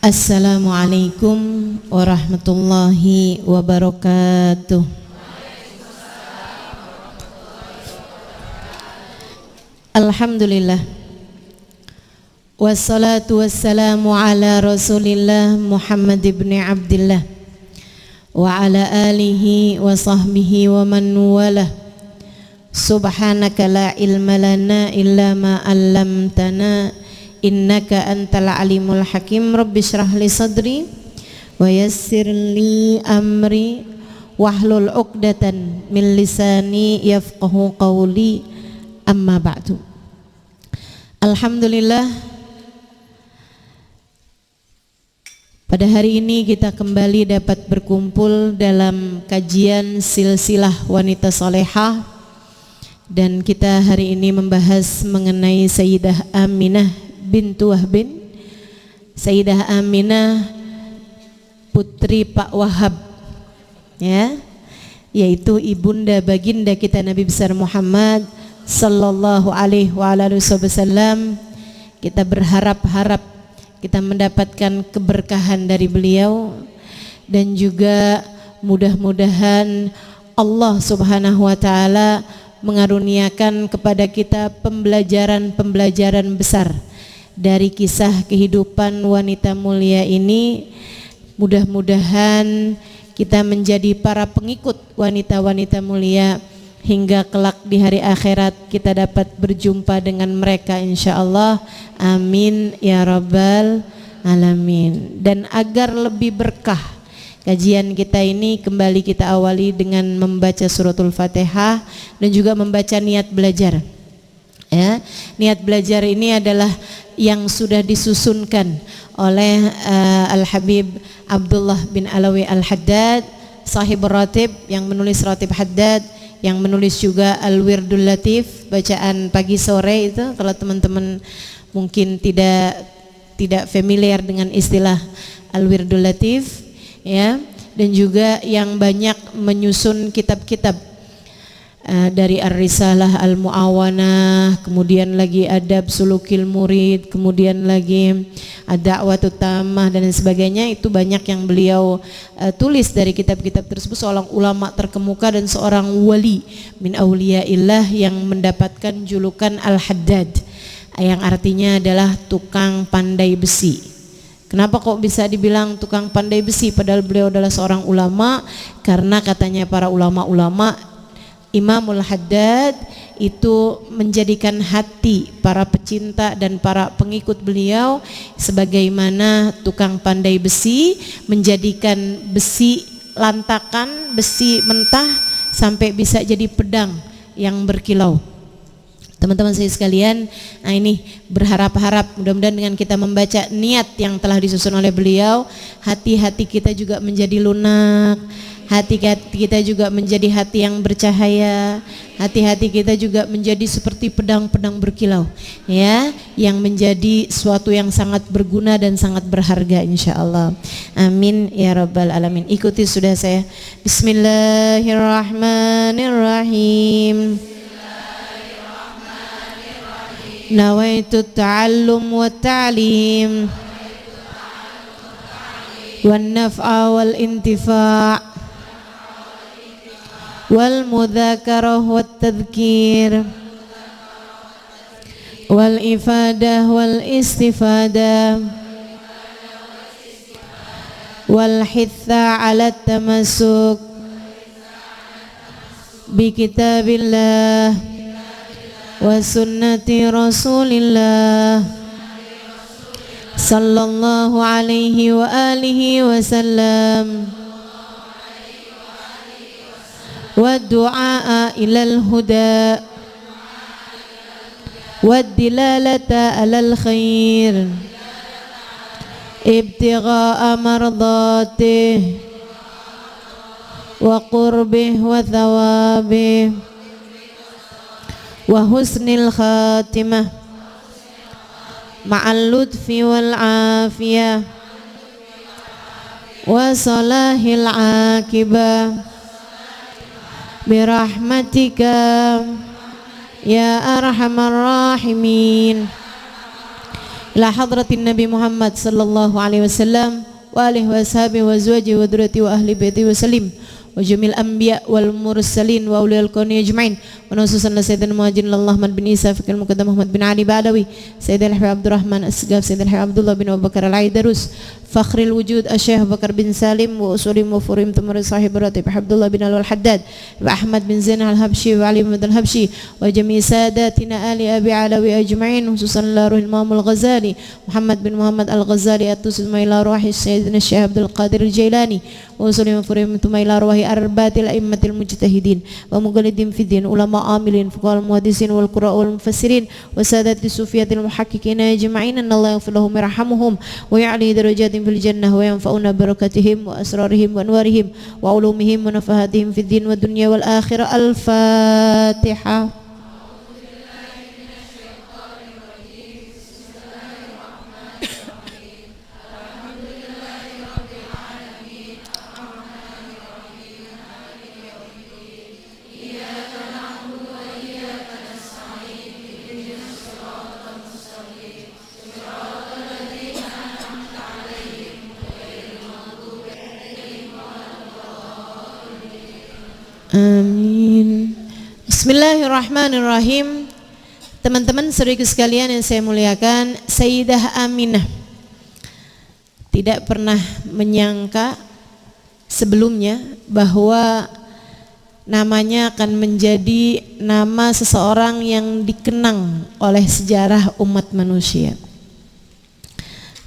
Assalamualaikum warahmatullahi wabarakatuh. Alhamdulillah. Wassalatu wassalamu ala Rasulillah Muhammad ibn Abdillah wa ala alihi wa sahbihi wa man walah. Subhanaka la ilma lana illa ma 'allamtana innaka antal alimul hakim. Rabbi shrah li sadri wa yassir li amri wahlul 'uqdatan min lisani yafqahu qawli. Amma ba'du. Alhamdulillah, pada hari ini kita kembali dapat berkumpul dalam kajian silsilah wanita salehah, dan kita hari ini membahas mengenai Sayyidah Aminah bintu Wahbin, Sayyidah Aminah putri Pak Wahab, ya, yaitu ibunda baginda kita Nabi besar Muhammad sallallahu alaihi wasallam. Kita berharap kita mendapatkan keberkahan dari beliau, dan juga mudah-mudahan Allah Subhanahu wa taala mengaruniakan kepada kita pembelajaran besar dari kisah kehidupan wanita mulia ini. Mudah-mudahan kita menjadi para pengikut wanita-wanita mulia hingga kelak di hari akhirat kita dapat berjumpa dengan mereka insyaallah. Amin ya rabbal alamin. Dan agar lebih berkah kajian kita ini, kembali kita awali dengan membaca suratul Fatihah dan juga membaca niat belajar. Ya, niat belajar ini adalah yang sudah disusunkan oleh Al-Habib Abdullah bin Alawi Al-Haddad, sahib ratib, yang menulis ratib Haddad, yang menulis juga Al-Wirdul Latif, bacaan pagi sore itu. Kalau teman-teman mungkin tidak familiar dengan istilah Al-Wirdul Latif, ya, dan juga yang banyak menyusun kitab-kitab dari Ar-Risalah Al-Mu'awanah, kemudian lagi Adab Sulukil Murid, kemudian lagi Ad-Da'watut Tammah dan sebagainya. Itu banyak yang beliau tulis dari kitab-kitab tersebut. Seorang ulama terkemuka dan seorang wali min auliyaillah yang mendapatkan julukan Al-Haddad, yang artinya adalah tukang pandai besi. Kenapa kok bisa dibilang tukang pandai besi padahal beliau adalah seorang ulama? Karena katanya para ulama-ulama, Imamul Haddad itu menjadikan hati para pecinta dan para pengikut beliau sebagaimana tukang pandai besi menjadikan besi lantakan, besi mentah sampai bisa jadi pedang yang berkilau. Teman-teman saya sekalian, nah ini berharap-harap mudah-mudahan dengan kita membaca niat yang telah disusun oleh beliau, hati-hati kita juga menjadi lunak, hati kita juga menjadi hati yang bercahaya, hati-hati kita juga menjadi seperti pedang-pedang berkilau, ya, yang menjadi suatu yang sangat berguna dan sangat berharga insyaallah. Amin ya rabbal alamin. Ikuti sudah saya. Bismillahirrahmanirrahim. Nawaitu ta'allum wa ta'lim wan naf'a wal intifa' wal mudzakarah wat tadhkir wal ifadah wal istifadah wal hitha 'ala tamassuk bi kitabillah wa sunnati rasulillah sallallahu alaihi wa alihi wasallam wa du'a ilal huda wa dilalata alal khair ibtigha'a mardatih wa qurbih wa thawabih wa husnil khatimah ma'al lutfi wal afiyah wa salahil akibah birahmatika ya arhamar rahimin ila hadratin Nabi Muhammad sallallahu alaihi wasallam wa alihi wa sahbihi wa azwajihi wa dzurriyyatihi wa ahli baitihi wa sallim wa jamil anbiya wal mursalin wa ulil kauni ajmain wa khususan sayyidina Muhammad Ahmad bin Isa Fakil Muqaddam Muhammad bin Ali Ba'dawi Sayyidina Habib Abdurrahman Asgaf Sayyidina Habib Abdullah bin Abu Bakar Al-Aidarus Fakhril Wujud Asy-Syaikh Bakar bin Salim wa usulim wa furim tumur sahib ratib Abdullah bin Al-Haddad wa Ahmad bin Zain Al-Habsyi wa Ali bin Al-Habsyi wa jami' sadatina ali Abi Alawi ajma'in khususan la ruhil Imam Al-Ghazali Muhammad bin Muhammad Al-Ghazali atus ila ruhi Sayyidina Syekh Abdul Qadir Al-Jailani wa usulim wa furim ila ruhi arbatil a'immatil mujtahidin wa muqallidin fid din ulama amilin fuqaha muhaddisin wal qurra wal mufassirin wa sadati sufiyatil muhaqqiqin ajma'in anallahu yaghfir lahum yarhamhum wa ya'li darajatin fil jannah wa yanfa'una barakatihim wa asrarihim wa anwarihim wa ulumihim wa nafahatihim fid din wa dunya wal akhirah. Al-Fatihah. Amin. Bismillahirrahmanirrahim. Teman-teman saudaraku sekalian yang saya muliakan, Sayyidah Aminah tidak pernah menyangka sebelumnya bahwa namanya akan menjadi nama seseorang yang dikenang oleh sejarah umat manusia.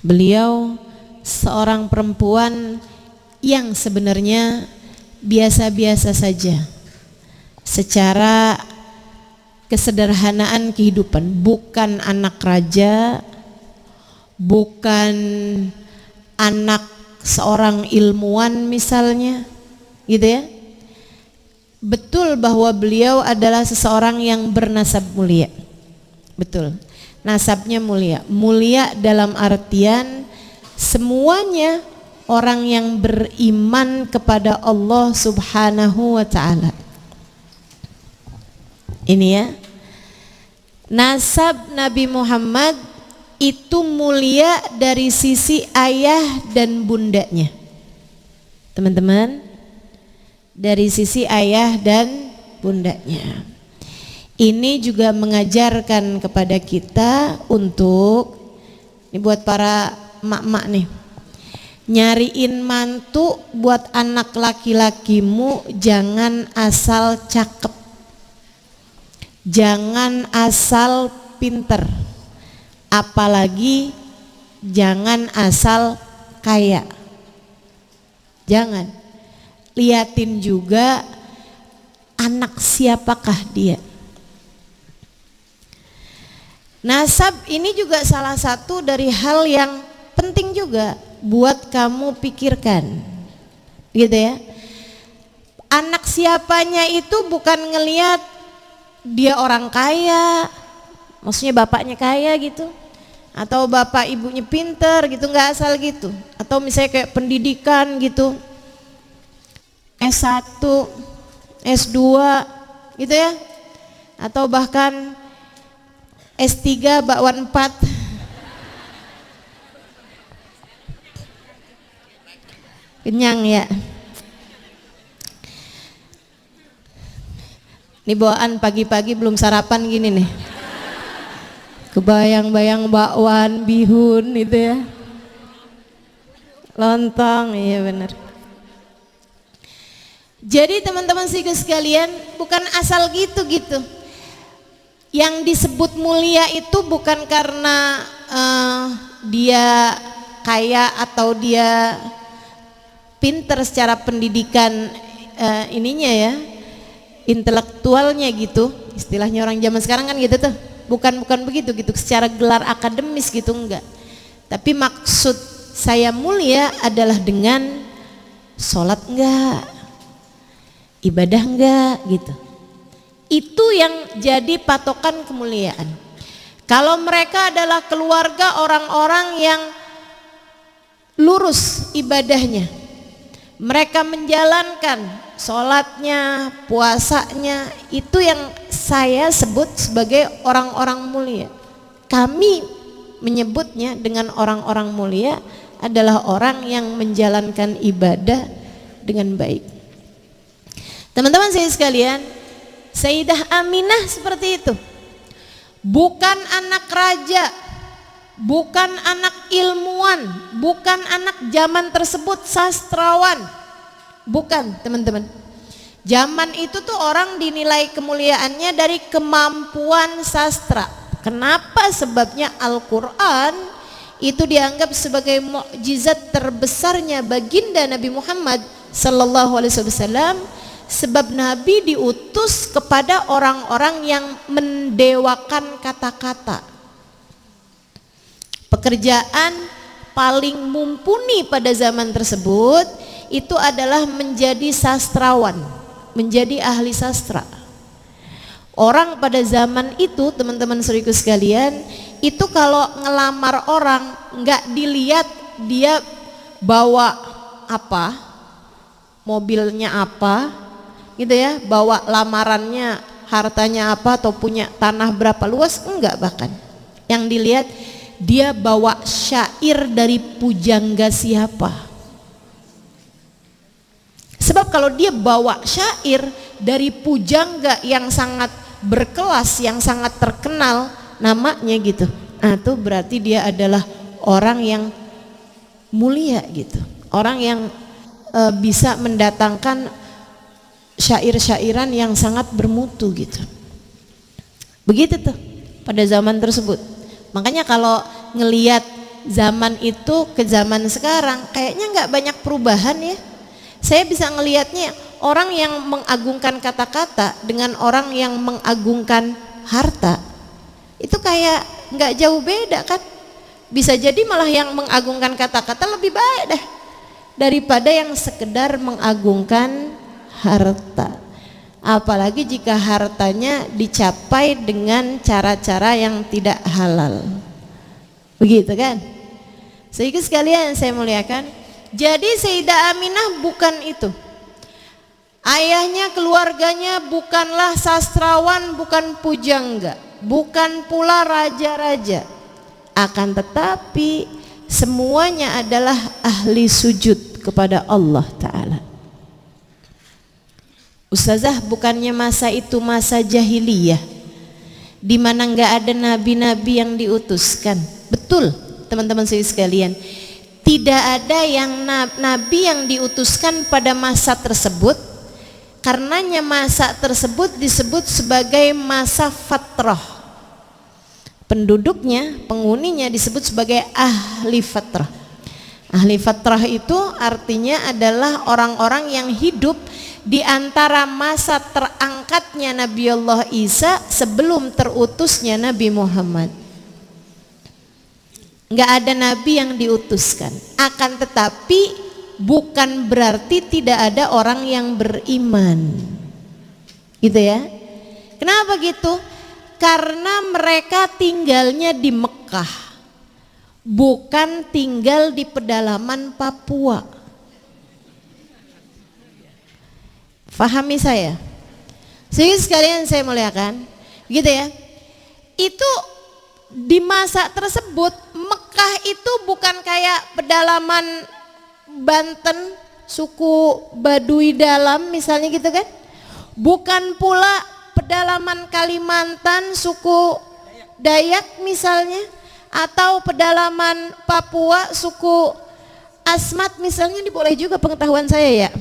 Beliau seorang perempuan yang sebenarnya biasa-biasa saja secara kesederhanaan kehidupan, bukan anak raja, bukan anak seorang ilmuwan misalnya, gitu ya. Betul bahwa beliau adalah seseorang yang bernasab mulia, betul, nasabnya mulia, mulia dalam artian semuanya orang yang beriman kepada Allah Subhanahu wa ta'ala. Ini ya, nasab Nabi Muhammad itu mulia dari sisi ayah dan bundanya. Teman-teman, dari sisi ayah dan bundanya. Ini juga mengajarkan kepada kita untuk, ini buat para emak-emak nih, nyariin mantu buat anak laki-lakimu jangan asal cakep, jangan asal pinter, apalagi jangan asal kaya. Jangan, liatin juga anak siapakah dia. Nasab ini juga salah satu dari hal yang penting juga buat kamu pikirkan, gitu ya. Anak siapanya itu bukan ngelihat dia orang kaya, maksudnya bapaknya kaya gitu, atau bapak ibunya pinter gitu, nggak asal gitu. Atau misalnya kayak pendidikan gitu, S1, S2 gitu ya, atau bahkan S3 bakwan 4. Kenyang ya. Ini bawaan pagi-pagi belum sarapan gini nih. Kebayang-bayang bakwan, bihun itu ya. Lontong, iya benar. Jadi teman-teman sekalian, bukan asal gitu-gitu. Yang disebut mulia itu bukan karena dia kaya atau dia pinter secara pendidikan ininya ya, intelektualnya gitu, istilahnya orang zaman sekarang kan gitu tuh, bukan begitu gitu, secara gelar akademis gitu enggak. Tapi maksud saya mulia adalah dengan sholat enggak, ibadah enggak gitu. Itu yang jadi patokan kemuliaan. Kalau mereka adalah keluarga orang-orang yang lurus ibadahnya, mereka menjalankan sholatnya, puasanya, itu yang saya sebut sebagai orang-orang mulia. Kami menyebutnya dengan orang-orang mulia adalah orang yang menjalankan ibadah dengan baik. Teman-teman saya sekalian, Sayyidah Aminah seperti itu. Bukan anak raja, bukan anak ilmuwan, bukan anak zaman tersebut sastrawan. Bukan, teman-teman. Zaman itu tuh orang dinilai kemuliaannya dari kemampuan sastra. Kenapa? Sebabnya Al-Quran itu dianggap sebagai mukjizat terbesarnya baginda Nabi Muhammad sallallahu alaihi wasallam, sebab Nabi diutus kepada orang-orang yang mendewakan kata-kata. Pekerjaan paling mumpuni pada zaman tersebut itu adalah menjadi sastrawan, menjadi ahli sastra. Orang pada zaman itu, teman-teman saudaraku sekalian, itu kalau ngelamar orang nggak dilihat dia bawa apa, mobilnya apa, gitu ya, bawa lamarannya, hartanya apa, atau punya tanah berapa luas, enggak. Bahkan yang dilihat dia bawa syair dari pujangga siapa. Sebab kalau dia bawa syair dari pujangga yang sangat berkelas, yang sangat terkenal namanya gitu, nah itu berarti dia adalah orang yang mulia gitu, orang yang bisa mendatangkan syair-syairan yang sangat bermutu gitu. Begitu tuh pada zaman tersebut. Makanya kalau ngelihat zaman itu ke zaman sekarang kayaknya nggak banyak perubahan ya. Saya bisa ngelihatnya orang yang mengagungkan kata-kata dengan orang yang mengagungkan harta itu kayak nggak jauh beda kan. Bisa jadi malah yang mengagungkan kata-kata lebih baik dah daripada yang sekedar mengagungkan harta. Apalagi jika hartanya dicapai dengan cara-cara yang tidak halal. Begitu kan? Sehingga sekalian saya muliakan, jadi Sayyidah Aminah bukan itu. Ayahnya, keluarganya bukanlah sastrawan, bukan pujangga, bukan pula raja-raja. Akan tetapi semuanya adalah ahli sujud kepada Allah Ta'ala. Ustazah, bukannya masa itu masa jahiliyah di mana nggak ada nabi-nabi yang diutuskan? Betul, teman-teman sekalian. Tidak ada yang nabi yang diutuskan pada masa tersebut, karenanya masa tersebut disebut sebagai masa fatrah. Penduduknya, penghuninya disebut sebagai ahli fatrah. Ahli fatrah itu artinya adalah orang-orang yang hidup di antara masa terangkatnya Nabiullah Isa sebelum terutusnya Nabi Muhammad. Nggak ada nabi yang diutuskan. Akan tetapi bukan berarti tidak ada orang yang beriman. Gitu ya. Kenapa gitu? Karena mereka tinggalnya di Mekah, bukan tinggal di pedalaman Papua. Fahami saya. Sehingga sekalian saya muliakan, gitu ya. Itu di masa tersebut Mekah itu bukan kayak pedalaman Banten, suku Baduy Dalam misalnya gitu kan. Bukan pula pedalaman Kalimantan, suku Dayak misalnya, atau pedalaman Papua, suku Asmat misalnya. Ini boleh juga pengetahuan saya ya.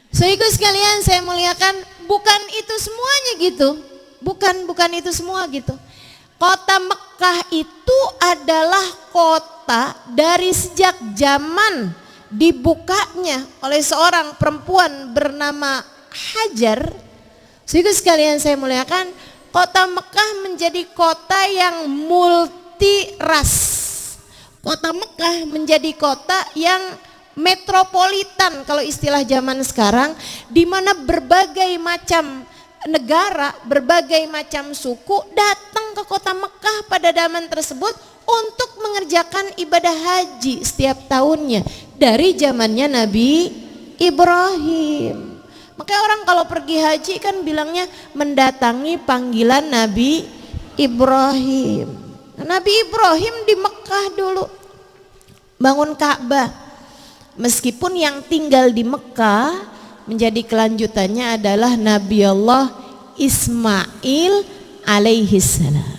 Saudaraku sekalian saya muliakan, bukan itu semuanya gitu. Bukan itu semua gitu. Kota Mekah itu adalah kota dari sejak zaman dibukanya oleh seorang perempuan bernama Hajar. Saudaraku sekalian saya muliakan, kota Mekah menjadi kota yang multi ras. Kota Mekah menjadi kota yang metropolitan kalau istilah zaman sekarang, di mana berbagai macam negara, berbagai macam suku datang ke kota Mekah pada zaman tersebut untuk mengerjakan ibadah haji setiap tahunnya dari zamannya Nabi Ibrahim. Makanya orang kalau pergi haji kan bilangnya mendatangi panggilan Nabi Ibrahim. Nabi Ibrahim di Mekah dulu bangun Ka'bah. Meskipun yang tinggal di Mekah menjadi kelanjutannya adalah Nabi Allah Ismail alaihi salam.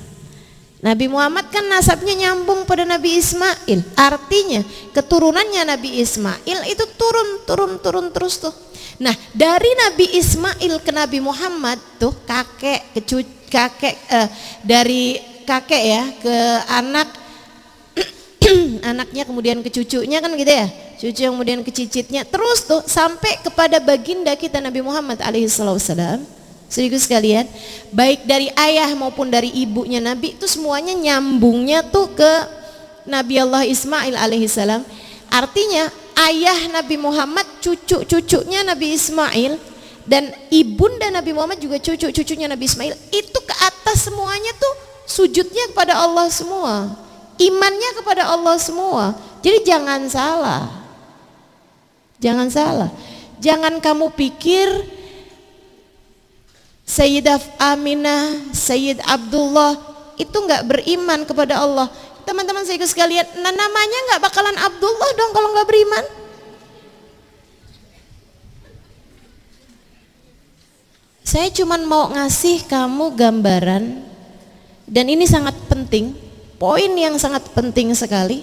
Nabi Muhammad kan nasabnya nyambung pada Nabi Ismail. Artinya keturunannya Nabi Ismail itu turun terus tuh. Nah, dari Nabi Ismail ke Nabi Muhammad tuh dari kakek ya ke anak anaknya kemudian ke cucunya kan gitu ya. Cucu yang kemudian ke cicitnya terus tuh sampai kepada baginda kita Nabi Muhammad alaihi wasallam. Sedikit sekalian, baik dari ayah maupun dari ibunya Nabi itu semuanya nyambungnya tuh ke Nabi Allah Ismail alaihissalam. Artinya ayah Nabi Muhammad cucu-cucunya Nabi Ismail dan ibunda Nabi Muhammad juga cucu-cucunya Nabi Ismail itu ke atas semuanya tuh sujudnya kepada Allah semua, imannya kepada Allah semua. Jadi jangan salah, jangan kamu pikir Sayyidah Aminah, Sayyid Abdullah itu nggak beriman kepada Allah. Teman-teman saya sekalian, namanya nggak bakalan Abdullah dong kalau nggak beriman. Saya cuma mau ngasih kamu gambaran, dan ini sangat penting, poin yang sangat penting sekali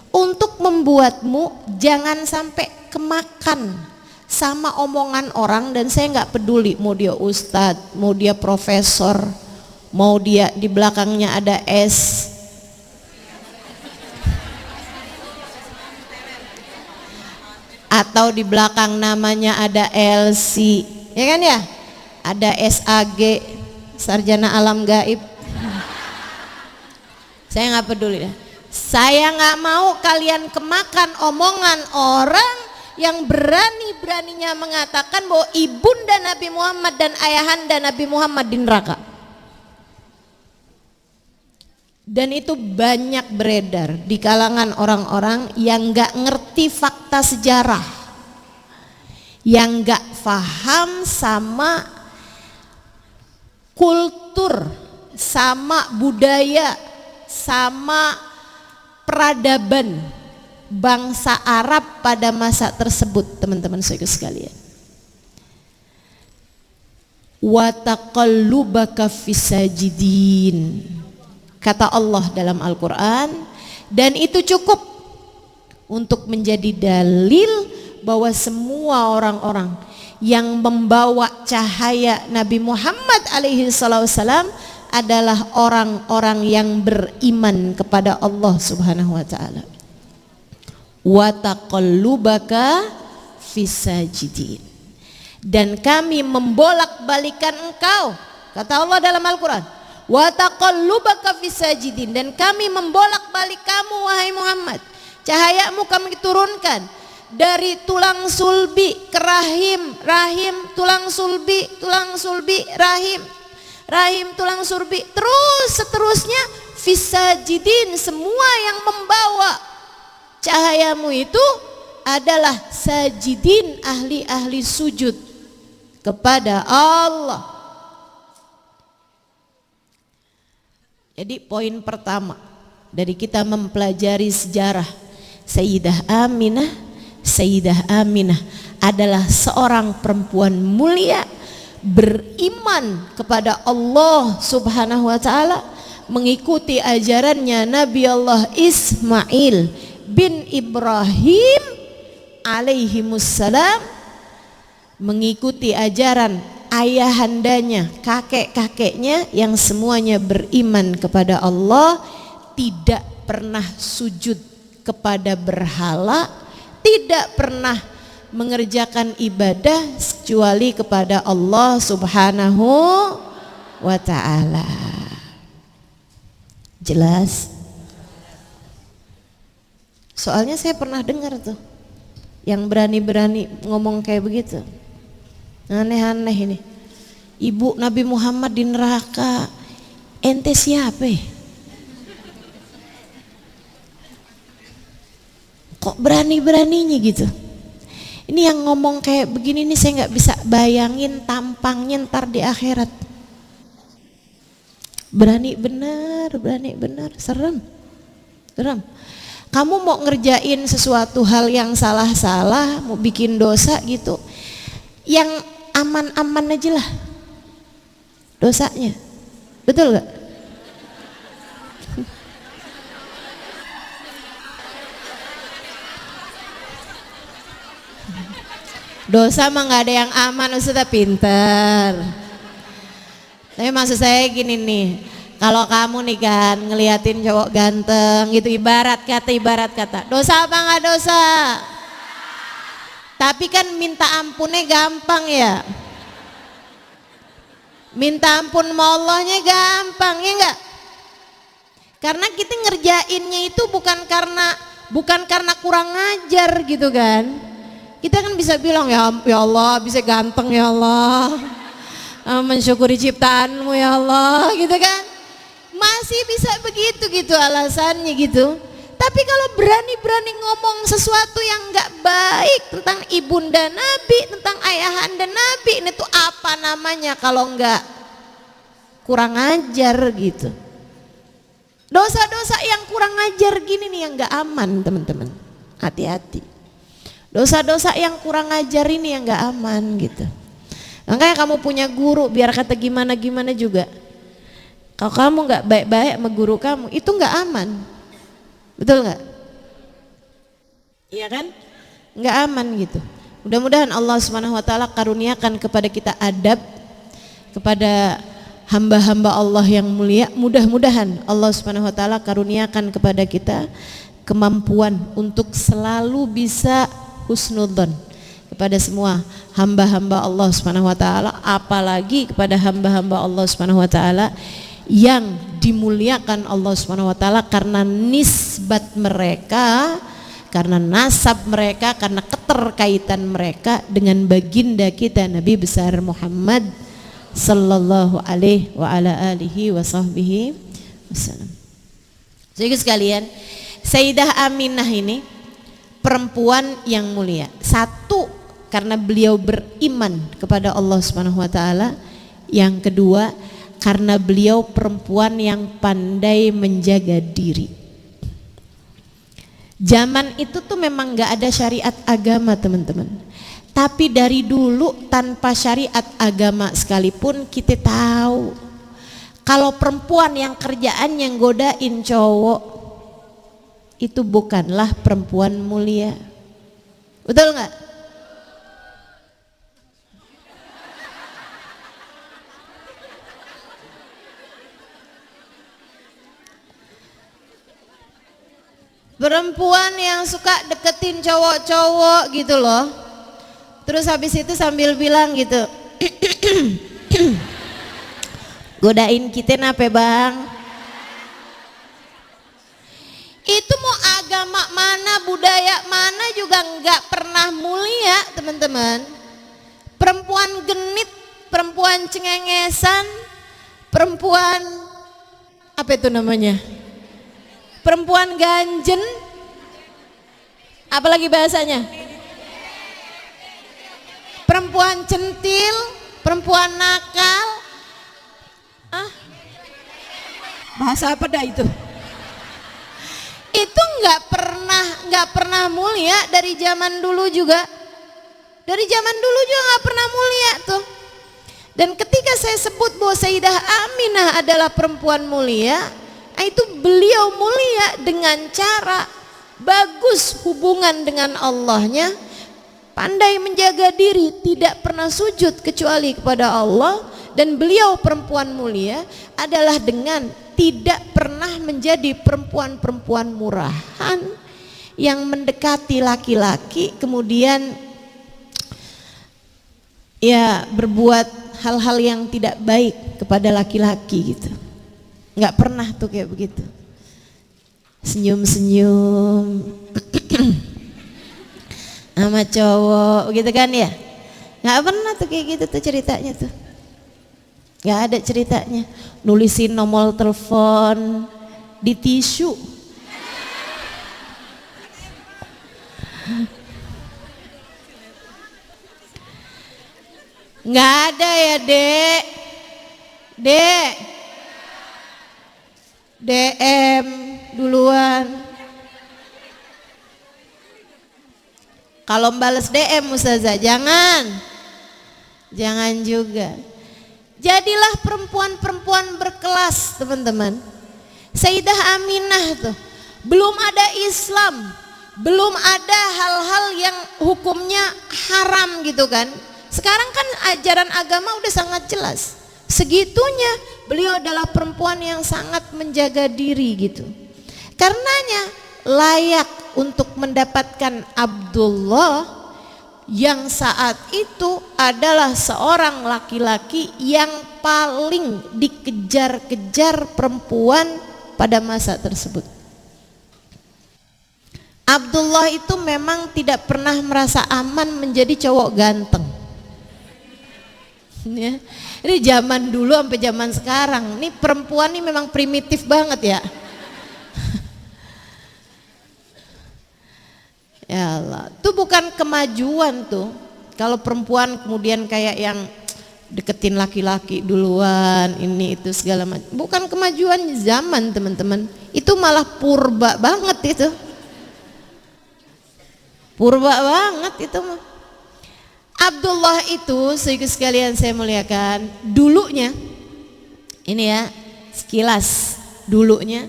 untuk membuatmu jangan sampai kemakan sama omongan orang. Dan saya nggak peduli mau dia ustadz, mau dia profesor, mau dia di belakangnya ada S, atau di belakang namanya ada LC, ya kan ya, ada SAG, sarjana alam gaib. Saya nggak peduli ya. Saya nggak mau kalian kemakan omongan orang yang berani-beraninya mengatakan bahwa ibunda Nabi Muhammad dan ayahanda Nabi Muhammad di neraka. Dan itu banyak beredar di kalangan orang-orang yang gak ngerti fakta sejarah, yang gak paham sama kultur, sama budaya, sama peradaban bangsa Arab pada masa tersebut. Teman-teman saya sekalian, wa taqallubaka fisajidin, kata Allah dalam Al-Quran, dan itu cukup untuk menjadi dalil bahwa semua orang-orang yang membawa cahaya Nabi Muhammad alaihi wasallam adalah orang-orang yang beriman kepada Allah subhanahu wa ta'ala. Wa taqallubaka fisajidin, dan kami membolak-balikan engkau, kata Allah dalam Al-Quran, wa taqallubaka fisajidin, dan kami membolak-balik kamu wahai Muhammad, cahayamu kami turunkan dari tulang sulbi ke rahim, rahim tulang sulbi, tulang sulbi rahim, rahim tulang sulbi, terus seterusnya fisajidin. Semua yang membawa cahayamu itu adalah sajidin, ahli-ahli sujud kepada Allah. Jadi poin pertama dari kita mempelajari sejarah Sayyidah Aminah adalah seorang perempuan mulia, beriman kepada Allah subhanahu wa ta'ala, mengikuti ajarannya Nabi Allah Ismail bin Ibrahim alaihimussalam, mengikuti ajaran ayahandanya, kakek-kakeknya yang semuanya beriman kepada Allah, tidak pernah sujud kepada berhala, tidak pernah mengerjakan ibadah kecuali kepada Allah subhanahu wa ta'ala. Jelas? Soalnya saya pernah dengar tuh yang berani-berani ngomong kayak begitu, aneh-aneh ini. Ibu Nabi Muhammad di neraka, ente siapa? Kok berani-beraninya gitu? Ini yang ngomong kayak begini nih saya nggak bisa bayangin tampangnya ntar di akhirat. Berani bener, serem. Kamu mau ngerjain sesuatu hal yang salah-salah, mau bikin dosa gitu, yang aman-aman aja lah dosanya, betul gak? Dosa mah nggak ada yang aman, Ustazah pinter. Tapi maksud saya gini nih, kalau kamu nih kan ngeliatin cowok ganteng gitu, ibarat kata, dosa apa nggak dosa? Tapi kan minta ampunnya gampang ya. Minta ampun sama Allahnya gampang ya enggak? Karena kita ngerjainnya itu bukan karena kurang ngajar gitu kan. Kita kan bisa bilang ya Allah bisa ganteng ya Allah, mensyukuri ciptaanmu ya Allah gitu kan. Masih bisa begitu gitu alasannya gitu. Tapi kalau berani-berani ngomong sesuatu yang nggak baik tentang ibunda Nabi, tentang ayahanda Nabi, ini tuh apa namanya kalau nggak kurang ajar gitu. Dosa-dosa yang kurang ajar gini nih yang nggak aman teman-teman, hati-hati. Dosa-dosa yang kurang ajar ini yang nggak aman gitu. Makanya kamu punya guru biar kata gimana-gimana juga, kalau kamu nggak baik-baik sama guru kamu itu nggak aman. Betul nggak? Iya kan? Nggak aman gitu. Mudah-mudahan Allah Subhanahu Wa Taala karuniakan kepada kita adab kepada hamba-hamba Allah yang mulia. Mudah-mudahan Allah Subhanahu Wa Taala karuniakan kepada kita kemampuan untuk selalu bisa husnudzon kepada semua hamba-hamba Allah Subhanahu Wa Taala, apalagi kepada hamba-hamba Allah Subhanahu Wa Taala yang dimuliakan Allah Subhanahu Wa Taala karena nisbat mereka, karena nasab mereka, karena keterkaitan mereka dengan baginda kita Nabi besar Muhammad sallallahu alaihi wa ala alihi wa sahbihi wasallam. Jadi sekalian, Sayyidah Aminah ini perempuan yang mulia. Satu, karena beliau beriman kepada Allah Subhanahu Wa Taala. Yang kedua, karena beliau perempuan yang pandai menjaga diri. Zaman itu tuh memang gak ada syariat agama teman-teman. Tapi dari dulu tanpa syariat agama sekalipun kita tahu kalau perempuan yang kerjaannya godain cowok itu bukanlah perempuan mulia. Betul gak? Perempuan yang suka deketin cowok-cowok gitu loh, terus habis itu sambil bilang gitu godain kita nape bang. Itu mau agama mana, budaya mana juga nggak pernah mulia teman-teman. Perempuan genit, perempuan cengengesan, perempuan apa itu namanya, perempuan ganjen, apalagi bahasanya, perempuan centil, perempuan nakal, bahasa apa dah itu nggak pernah mulia dari zaman dulu juga, nggak pernah mulia tuh. Dan ketika saya sebut bahwa Sayyidah Aminah adalah perempuan mulia, itu beliau mulia dengan cara bagus hubungan dengan Allahnya, pandai menjaga diri, tidak pernah sujud kecuali kepada Allah. Dan beliau perempuan mulia adalah dengan tidak pernah menjadi perempuan-perempuan murahan yang mendekati laki-laki kemudian ya berbuat hal-hal yang tidak baik kepada laki-laki gitu. Nggak pernah tuh kayak begitu, senyum-senyum sama cowok gitu kan ya. Nggak pernah tuh kayak gitu tuh ceritanya tuh, nggak ada ceritanya. Nulisin nomor telepon di tisu, Nggak ada ya dek, dek, DM duluan. Kalau bales DM Ustazah jangan juga. Jadilah perempuan-perempuan berkelas teman-teman. Sayyidah Aminah tuh belum ada Islam, belum ada hal-hal yang hukumnya haram gitu kan. Sekarang kan ajaran agama udah sangat jelas. Segitunya beliau adalah perempuan yang sangat menjaga diri gitu. Karenanya layak untuk mendapatkan Abdullah yang saat itu adalah seorang laki-laki yang paling dikejar-kejar perempuan pada masa tersebut. Abdullah itu memang tidak pernah merasa aman menjadi cowok ganteng. Ya. Ini zaman dulu sampai zaman sekarang. Ini perempuan ini memang primitif banget ya. Ya Allah, itu bukan kemajuan tuh. Kalau perempuan kemudian kayak yang deketin laki-laki duluan, ini itu segala macam. Bukan kemajuan zaman teman-teman. Itu malah purba banget itu. Purba banget itu mah. Abdullah itu sekalian saya muliakan, dulunya ini ya sekilas dulunya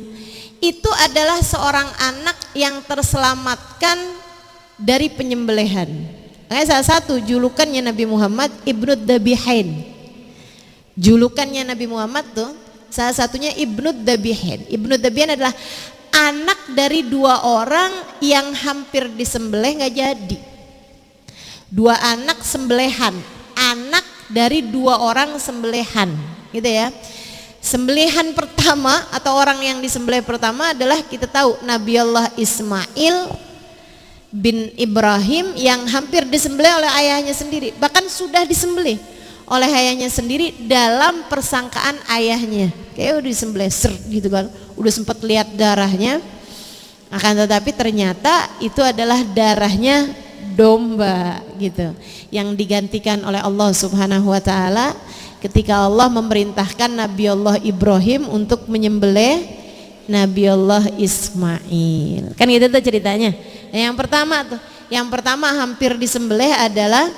itu adalah seorang anak yang terselamatkan dari penyembelihan. Makanya salah satu julukannya Nabi Muhammad Ibnu Dabihain. Julukannya Nabi Muhammad tuh salah satunya Ibnu Dabihain. Ibnu Dabihain adalah anak dari dua orang yang hampir disembelih nggak jadi. Dua anak sembelihan, anak dari dua orang sembelihan, gitu ya. Sembelihan pertama atau orang yang disembelih pertama adalah kita tahu Nabi Allah Ismail bin Ibrahim yang hampir disembelih oleh ayahnya sendiri, bahkan sudah disembelih oleh ayahnya sendiri dalam persangkaan ayahnya. Kayak udah disembelih gitu kan, udah sempat lihat darahnya, akan tetapi ternyata itu adalah darahnya domba gitu, yang digantikan oleh Allah Subhanahu wa taala ketika Allah memerintahkan Nabi Allah Ibrahim untuk menyembelih Nabi Allah Ismail. Kan gitu tuh ceritanya. Nah, yang pertama hampir disembelih adalah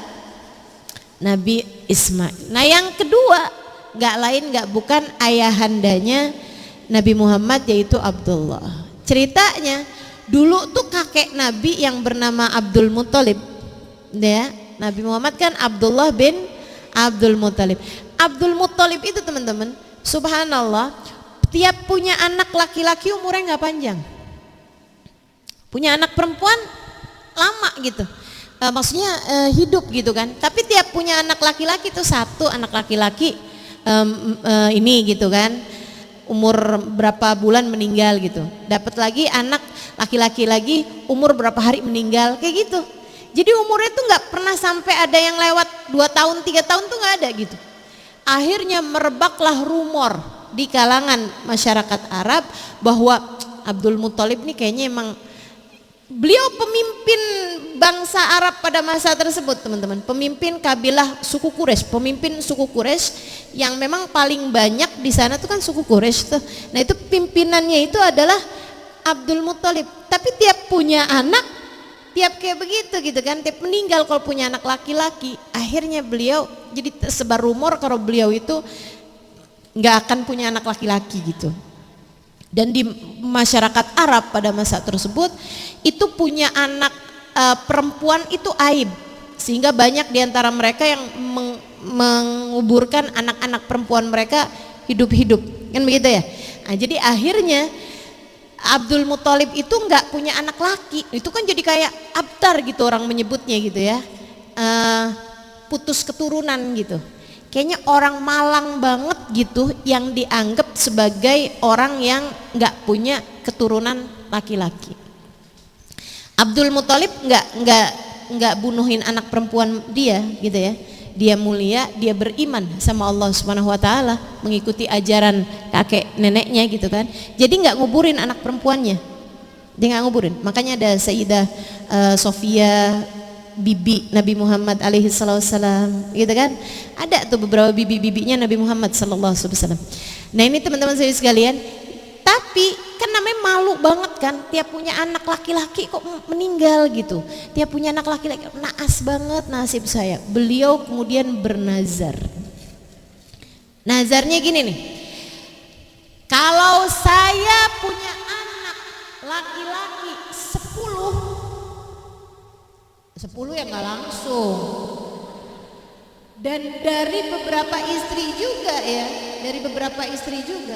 Nabi Ismail. Nah, yang kedua nggak lain nggak bukan ayahandanya Nabi Muhammad, yaitu Abdullah. Ceritanya dulu tuh kakek Nabi yang bernama Abdul Muthalib, ya. Nabi Muhammad kan Abdullah bin Abdul Muthalib. Abdul Muthalib itu teman-teman, subhanallah, tiap punya anak laki-laki umurnya nggak panjang, punya anak perempuan lama gitu. Maksudnya hidup gitu kan. Tapi tiap punya anak laki-laki tuh satu anak laki-laki ini gitu kan, umur berapa bulan meninggal gitu. Dapat lagi anak laki-laki lagi umur berapa hari meninggal, kayak gitu. Jadi umurnya tuh nggak pernah sampai ada yang lewat 2 tahun 3 tahun tuh nggak ada gitu. Akhirnya merebaklah rumor di kalangan masyarakat Arab bahwa Abdul Muthalib nih kayaknya emang beliau pemimpin bangsa Arab pada masa tersebut teman-teman, pemimpin kabilah suku Quraisy, pemimpin suku Quraisy yang memang paling banyak di sana tuh kan suku Quraisy tuh. Nah itu pimpinannya itu adalah Abdul Muthalib. Tapi tiap punya anak, tiap kayak begitu gitu kan, tiap meninggal kalau punya anak laki-laki, akhirnya beliau jadi tersebar rumor kalau beliau itu nggak akan punya anak laki-laki gitu. Dan di masyarakat Arab pada masa tersebut itu punya anak perempuan itu aib, sehingga banyak diantara mereka yang menguburkan anak-anak perempuan mereka hidup-hidup, kan begitu ya. Nah, jadi akhirnya Abdul Muthalib itu nggak punya anak laki, itu kan jadi kayak abtar gitu orang menyebutnya gitu ya, putus keturunan gitu. Kayaknya orang Malang banget gitu yang dianggap sebagai orang yang nggak punya keturunan laki-laki. Abdul Muthalib nggak bunuhin anak perempuan dia gitu ya. Dia mulia, dia beriman sama Allah Subhanahu wa taala, mengikuti ajaran kakek neneknya gitu kan. Jadi nggak nguburin anak perempuannya. Dia nggak nguburin. Makanya ada Sayyidah Sofia bibi Nabi Muhammad alaihi salam, gitu kan? Ada tuh beberapa bibi-bibinya Nabi Muhammad sallallahu alaihi wasallam. Nah ini teman-teman saya sekalian, tapi kan namanya malu banget kan, tiap punya anak laki-laki kok meninggal gitu, tiap punya anak laki-laki, naas banget nasib saya. Beliau kemudian bernazar. Nazarnya gini nih, kalau saya punya anak laki-laki 10 ya nggak langsung, dan dari beberapa istri juga ya, dari beberapa istri juga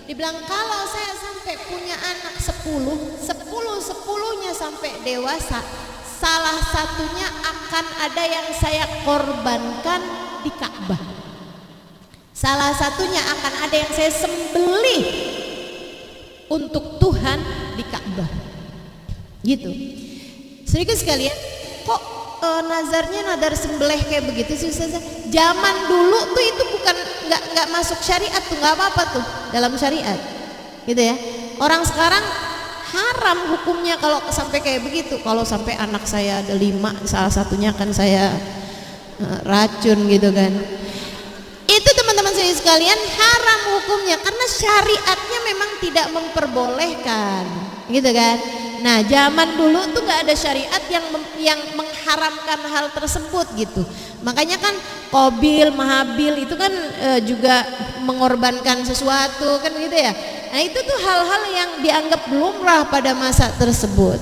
dibilang kalau saya sampai punya anak 10-10-10-nya sampai dewasa, salah satunya akan ada yang saya korbankan di Ka'bah, salah satunya akan ada yang saya sembelih untuk Tuhan di Ka'bah, gitu. Sedikit sekalian, kok nazarnya nadar sembelih kayak begitu sih Ustazah? Zaman dulu tuh itu bukan nggak masuk syariat tuh, nggak apa-apa tuh dalam syariat, gitu ya. Orang sekarang haram hukumnya kalau sampai kayak begitu. Kalau sampai anak saya ada 5, salah satunya kan saya racun gitu kan. Itu teman-teman saya sekalian haram hukumnya karena syariatnya memang tidak memperbolehkan, gitu kan. Nah zaman dulu tuh nggak ada syariat yang mengharamkan hal tersebut gitu. Makanya kan Qabil, Mahabil itu kan juga mengorbankan sesuatu kan gitu ya. Nah itu tuh hal-hal yang dianggap lumrah pada masa tersebut.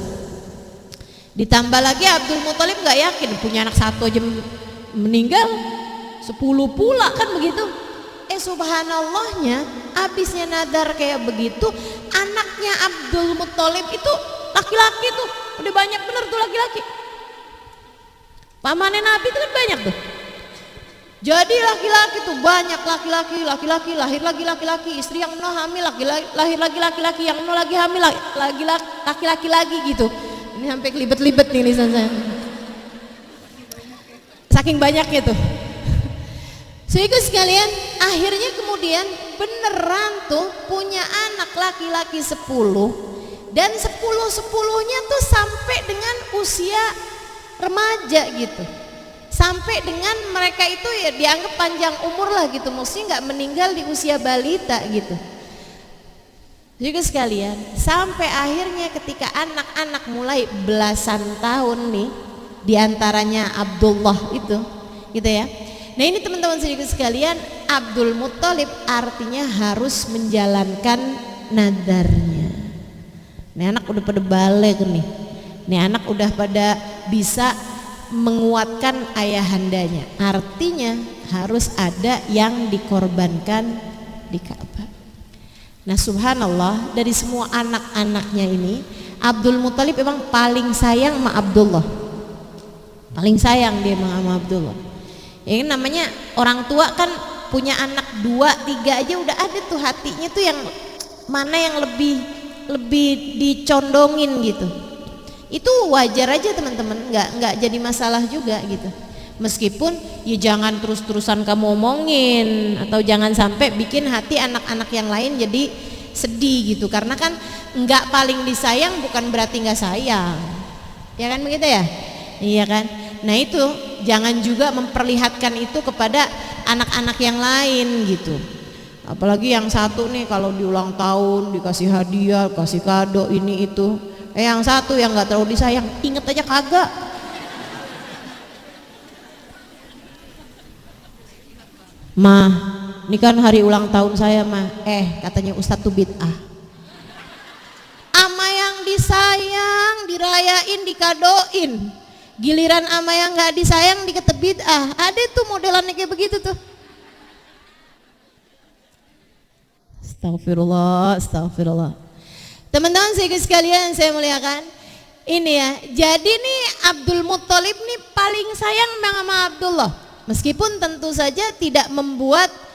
Ditambah lagi Abdul Muthalib nggak yakin punya anak 1 aja meninggal, 10 pula kan begitu. Subhanallahnya habisnya nadar kayak begitu, anaknya Abdul Muthalib itu laki-laki tuh, udah banyak bener tuh laki-laki. Pamannya Nabi itu kan banyak tuh. Jadi laki-laki tuh banyak, laki-laki lahir lagi laki-laki, istri yang no hamil lahir lagi laki-laki, yang no lagi hamil laki-laki lagi gitu. Ini sampai kelibet-libet nih lisan saya. Saking banyaknya tuh. Sehingga sekalian akhirnya kemudian beneran tuh punya anak laki-laki 10, dan 10-10-nya tuh sampai dengan usia remaja gitu, sampai dengan mereka itu ya dianggap panjang umur lah gitu, maksudnya nggak meninggal di usia balita gitu. Juga sekalian sampai akhirnya ketika anak-anak mulai belasan tahun nih, diantaranya Abdullah itu gitu ya. Nah ini teman-teman sedikit sekalian, Abdul Muthalib artinya harus menjalankan nadarnya. Nih anak udah pada balik nih, anak udah pada bisa menguatkan ayahandanya, artinya harus ada yang dikorbankan di Ka'bah. Nah subhanallah, dari semua anak-anaknya ini Abdul Muthalib memang paling sayang sama Abdullah, paling sayang dia sama Abdullah. Ya namanya orang tua kan punya anak 2-3 aja udah ada tuh hatinya tuh yang mana yang lebih dicondongin gitu. Itu wajar aja teman-teman, nggak jadi masalah juga gitu. Meskipun ya jangan terus-terusan kamu omongin, atau jangan sampai bikin hati anak-anak yang lain jadi sedih gitu. Karena kan nggak paling disayang bukan berarti nggak sayang, ya kan begitu ya? Iya kan? Nah itu jangan juga memperlihatkan itu kepada anak-anak yang lain gitu. Apalagi yang satu nih kalau di ulang tahun dikasih hadiah, kasih kado ini itu, yang satu yang nggak terlalu disayang, inget aja kagak. Mah, ini kan hari ulang tahun saya mah, katanya Ustadz tuh bid'ah. Ama yang disayang dirayain, dikadoin. Giliran ama yang nggak disayang dikata bid'ah. Ada tuh modelannya kayak begitu tuh. Astagfirullah. Teman-teman sekalian saya muliakan, ini ya. Jadi nih Abdul Muthalib nih paling sayang sama Abdullah. Meskipun tentu saja tidak membuat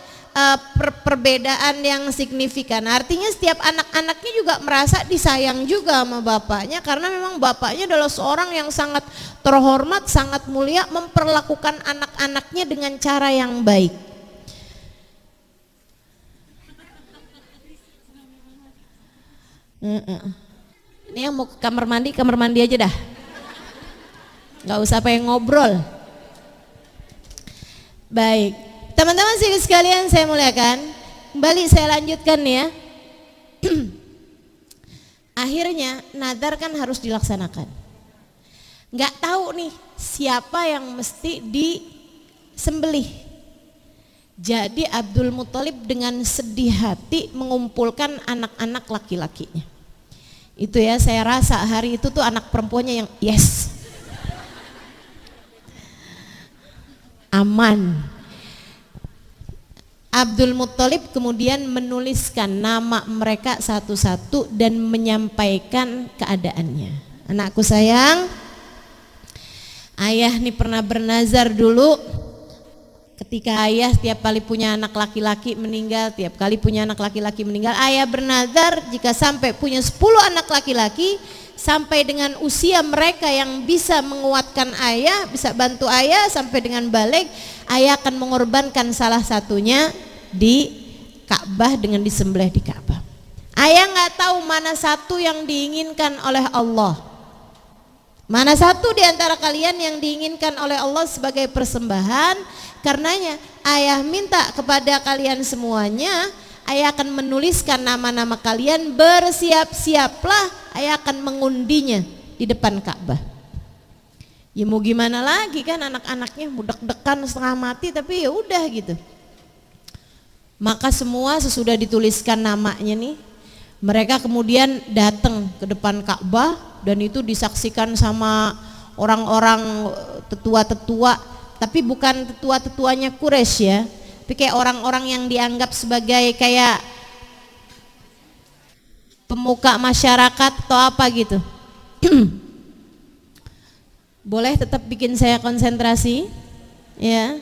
perbedaan yang signifikan. Artinya setiap anak-anaknya juga merasa disayang juga sama bapaknya, karena memang bapaknya adalah seorang yang sangat terhormat, sangat mulia, memperlakukan anak-anaknya dengan cara yang baik. Ini yang mau ke kamar mandi aja dah. Nggak usah pengen ngobrol. Baik, teman-teman sekalian saya muliakan, kembali saya lanjutkan ya. Akhirnya nazar kan harus dilaksanakan. Nggak tahu nih siapa yang mesti disembelih. Jadi Abdul Muthalib dengan sedih hati mengumpulkan anak-anak laki-lakinya. Itu ya, saya rasa hari itu tuh anak perempuannya yang yes, aman. Abdul Muthalib kemudian menuliskan nama mereka satu-satu dan menyampaikan keadaannya. Anakku sayang, ayah nih pernah bernazar dulu. Ketika ayah tiap kali punya anak laki-laki meninggal, ayah bernazar jika sampai punya 10 anak laki-laki, sampai dengan usia mereka yang bisa menguatkan ayah, bisa bantu ayah sampai dengan balik, ayah akan mengorbankan salah satunya di Ka'bah dengan disembelih di Ka'bah. Ayah nggak tahu mana satu yang diinginkan oleh Allah, mana satu di antara kalian yang diinginkan oleh Allah sebagai persembahan. Karenanya ayah minta kepada kalian semuanya, ayah akan menuliskan nama-nama kalian, bersiap-siaplah, ayah akan mengundinya di depan Ka'bah. Ya mau gimana lagi kan, anak-anaknya deg-degan setengah mati, tapi ya udah gitu. Maka semua sesudah dituliskan namanya nih, mereka kemudian datang ke depan Ka'bah dan itu disaksikan sama orang-orang tetua-tetua, tapi bukan tetua-tetuanya Quraisy ya, tapi kayak orang-orang yang dianggap sebagai kayak pemuka masyarakat atau apa gitu. Boleh tetap bikin saya konsentrasi ya.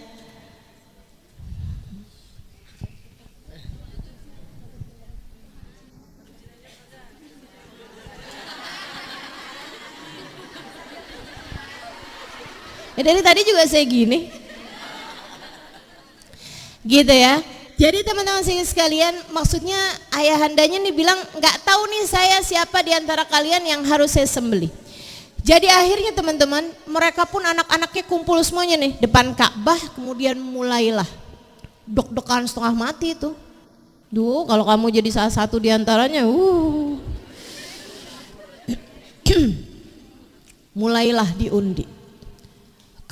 Dari tadi juga saya gini gitu ya. Jadi teman-teman sekalian, maksudnya ayahandanya nih bilang nggak tahu nih saya siapa di antara kalian yang harus saya sembelih. Jadi akhirnya teman-teman, mereka pun anak-anaknya kumpul semuanya nih depan Ka'bah, kemudian mulailah deg-degan setengah mati itu. Duh, kalau kamu jadi salah satu di antaranya, mulailah diundi.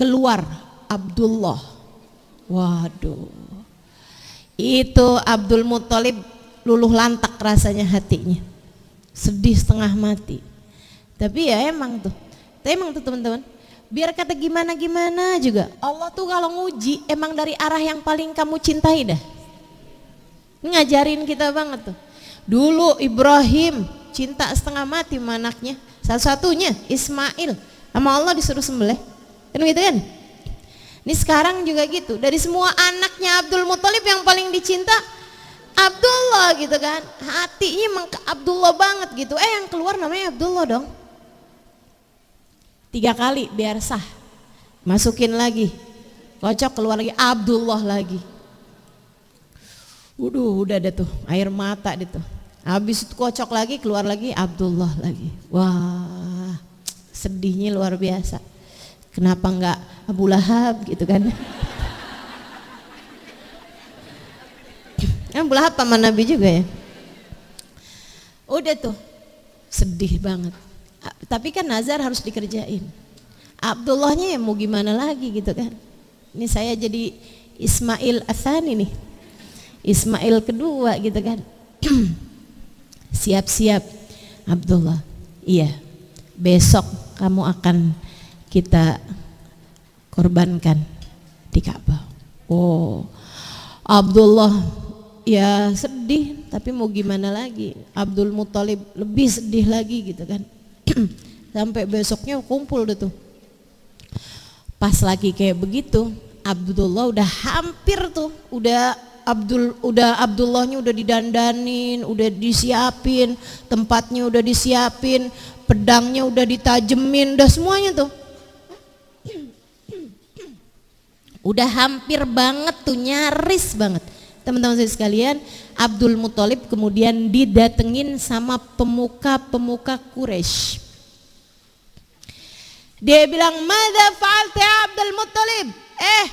Keluar Abdullah. Waduh, itu Abdul Muthalib luluh lantak rasanya hatinya, sedih setengah mati. Tapi ya emang tuh teman-teman, biar kata gimana juga, Allah tuh kalau nguji emang dari arah yang paling kamu cintai dah. Ngajarin kita banget tuh. Dulu Ibrahim cinta setengah mati sama anaknya, satu-satunya Ismail, sama Allah disuruh sembelih. Kan gitu kan? Ini sekarang juga gitu. Dari semua anaknya Abdul Muthalib yang paling dicinta Abdullah gitu kan. Hatinya emang ke Abdullah banget gitu. Yang keluar namanya Abdullah dong. 3 kali biar sah. Masukin lagi. Kocok keluar lagi Abdullah lagi. Udah ada tuh air mata gitu. Habis itu kocok lagi, keluar lagi Abdullah lagi. Wah, sedihnya luar biasa. Kenapa enggak Abu Lahab gitu kan? Abu Lahab paman Nabi juga ya. Udah tuh sedih banget. Tapi kan nazar harus dikerjain. Abdullahnya ya mau gimana lagi gitu kan? Ini saya jadi Ismail Atsani nih, Ismail kedua gitu kan. Siap-siap Abdullah. Iya, besok kamu akan kita korbankan di Ka'bah. Oh, Abdullah ya sedih, tapi mau gimana lagi. Abdul Muthalib lebih sedih lagi gitu kan. Sampai besoknya kumpul deh tuh. Pas lagi kayak begitu, Abdullah udah hampir tuh, Abdullahnya udah didandanin, udah disiapin, tempatnya udah disiapin, pedangnya udah ditajemin, udah semuanya tuh. Udah hampir banget tuh, nyaris banget. Teman-teman sekalian, Abdul Muthalib kemudian didatengin sama pemuka-pemuka Quraisy. Dia bilang, "Madza fa'alta ya Abdul Muttalib?"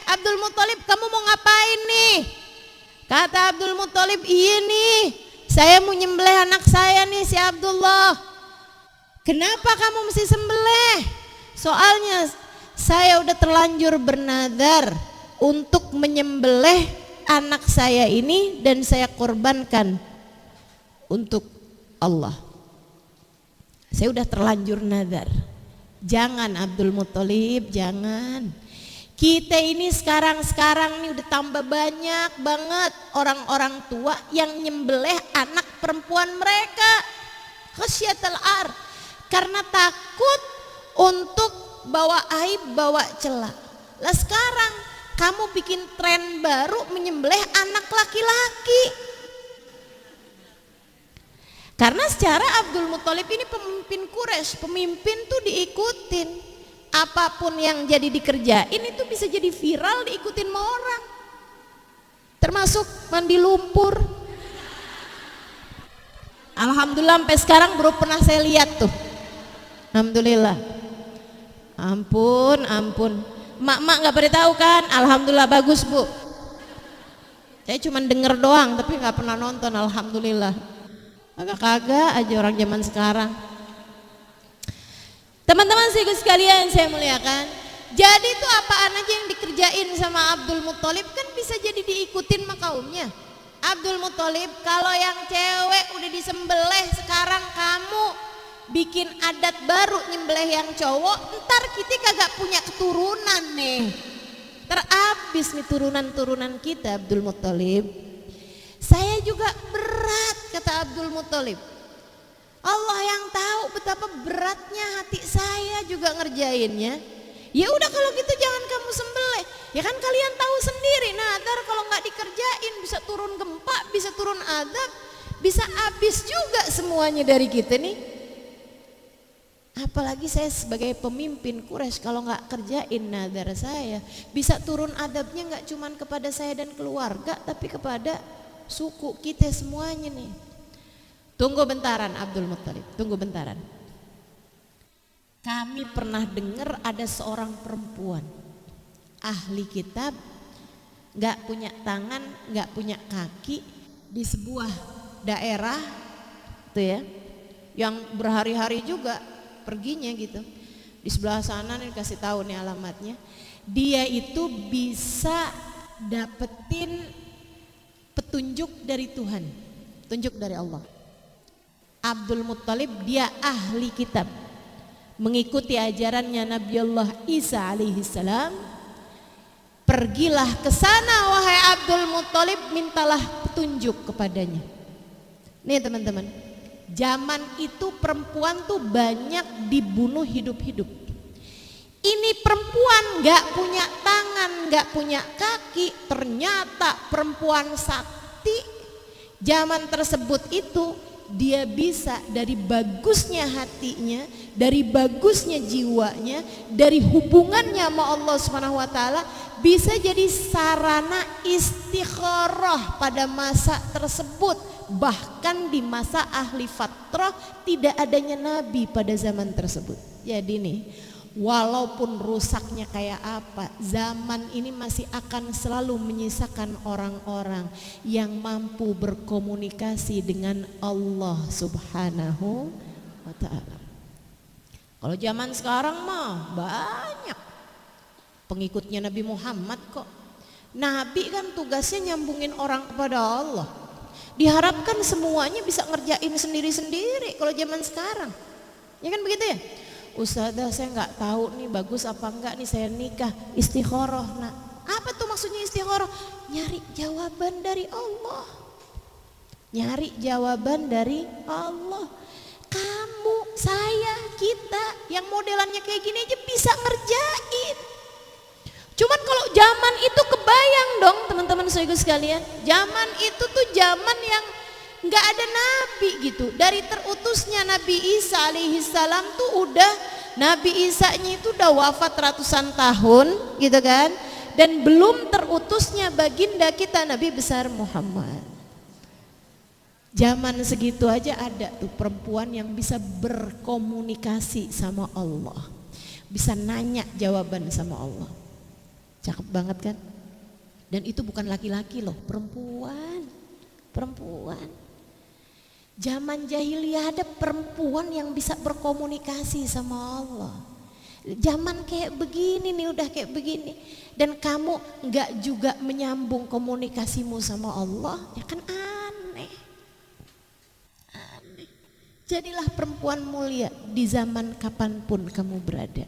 Abdul Muttalib, kamu mau ngapain nih? Kata Abdul Muttalib, "Iya nih, saya mau nyembelih anak saya nih, si Abdullah." "Kenapa kamu mesti sembelih?" "Soalnya saya udah terlanjur bernadar untuk menyembelih anak saya ini dan saya korbankan untuk Allah. Saya udah terlanjur nadar." Jangan Abdul Muttalib, jangan. Kita ini sekarang nih udah tambah banyak banget orang-orang tua yang nyembelih anak perempuan mereka. Khasyatal ar, karena takut untuk bawa aib, bawa celah. Lah sekarang kamu bikin tren baru menyembelih anak laki-laki. Karena secara Abdul Muttalib ini pemimpin Quraisy, pemimpin tuh diikutin. Apapun yang jadi dikerjain itu bisa jadi viral, diikutin sama orang. Termasuk mandi lumpur. Alhamdulillah sampai sekarang belum pernah saya lihat tuh. Alhamdulillah. Ampun. Mak nggak pada tahu kan? Alhamdulillah, bagus Bu. Saya cuma denger doang tapi nggak pernah nonton. Alhamdulillah. Kagak aja orang zaman sekarang. Teman-teman sekalian saya muliakan. Jadi itu apaan aja yang dikerjain sama Abdul Muttalib kan bisa jadi diikutin sama kaumnya. Abdul Muttalib, kalau yang cewek udah disembelih, sekarang kamu bikin adat baru nyembelih yang cowok, ntar kita kagak punya keturunan nih. Terabis nih turunan-turunan kita. Abdul Muttalib, saya juga berat, kata Abdul Muttalib. Allah yang tahu betapa beratnya hati saya juga ngerjainnya. Ya udah kalau gitu jangan kamu sembelih. Ya kan kalian tahu sendiri, nadar kalau nggak dikerjain bisa turun gempa, bisa turun azab, bisa habis juga semuanya dari kita nih. Apalagi saya sebagai pemimpin Quraisy, kalau nggak kerjain nadar saya, bisa turun adabnya nggak cuman kepada saya dan keluarga, tapi kepada suku kita semuanya nih. Tunggu bentaran Abdul Muttalib, tunggu bentaran. Kami pernah dengar ada seorang perempuan ahli kitab, gak punya tangan, gak punya kaki, di sebuah daerah tuh ya, yang berhari-hari juga perginya gitu. Di sebelah sana nih kasih tahu nih alamatnya. Dia itu bisa dapetin petunjuk dari Tuhan, petunjuk dari Allah. Abdul Muttalib dia ahli kitab, mengikuti ajarannya Nabi Allah Isa alaihissalam. Pergilah ke sana wahai Abdul Muttalib, mintalah petunjuk kepadanya. Nih teman-teman, zaman itu perempuan tuh banyak dibunuh hidup-hidup. Ini perempuan gak punya tangan, gak punya kaki, ternyata perempuan sakti. Zaman tersebut itu dia bisa dari bagusnya hatinya, dari bagusnya jiwanya, dari hubungannya sama Allah Subhanahu wa taala, bisa jadi sarana istikharah pada masa tersebut. Bahkan di masa ahli fatrah tidak adanya nabi pada zaman tersebut. Jadi nih, walaupun rusaknya kayak apa, zaman ini masih akan selalu menyisakan orang-orang yang mampu berkomunikasi dengan Allah Subhanahu wa ta'ala. Kalau zaman sekarang mah banyak pengikutnya Nabi Muhammad kok. Nabi kan tugasnya nyambungin orang kepada Allah. Diharapkan semuanya bisa ngerjain sendiri-sendiri kalau zaman sekarang. Ya kan begitu ya? Ustazah saya nggak tahu nih bagus apa enggak nih saya nikah, istikharah. Nah, apa tuh maksudnya istikharah? Nyari jawaban dari Allah. Nyari jawaban dari Allah. Kamu, saya, kita yang modelannya kayak gini aja bisa ngerjain. Cuman kalau zaman itu kebayang dong teman-teman saudara sekalian. Zaman itu tuh zaman yang nggak ada nabi gitu. Dari terutusnya Nabi Isa alaihissalam tuh udah, Nabi Isa-nya itu udah wafat ratusan tahun gitu kan, dan belum terutusnya baginda kita Nabi besar Muhammad. Zaman segitu aja ada tuh perempuan yang bisa berkomunikasi sama Allah, bisa nanya jawaban sama Allah. Cakep banget kan? Dan itu bukan laki-laki loh, perempuan. Zaman jahiliyah ada perempuan yang bisa berkomunikasi sama Allah. Zaman kayak begini nih, udah kayak begini, dan kamu nggak juga menyambung komunikasimu sama Allah, ya kan aneh. Jadilah perempuan mulia di zaman kapanpun kamu berada.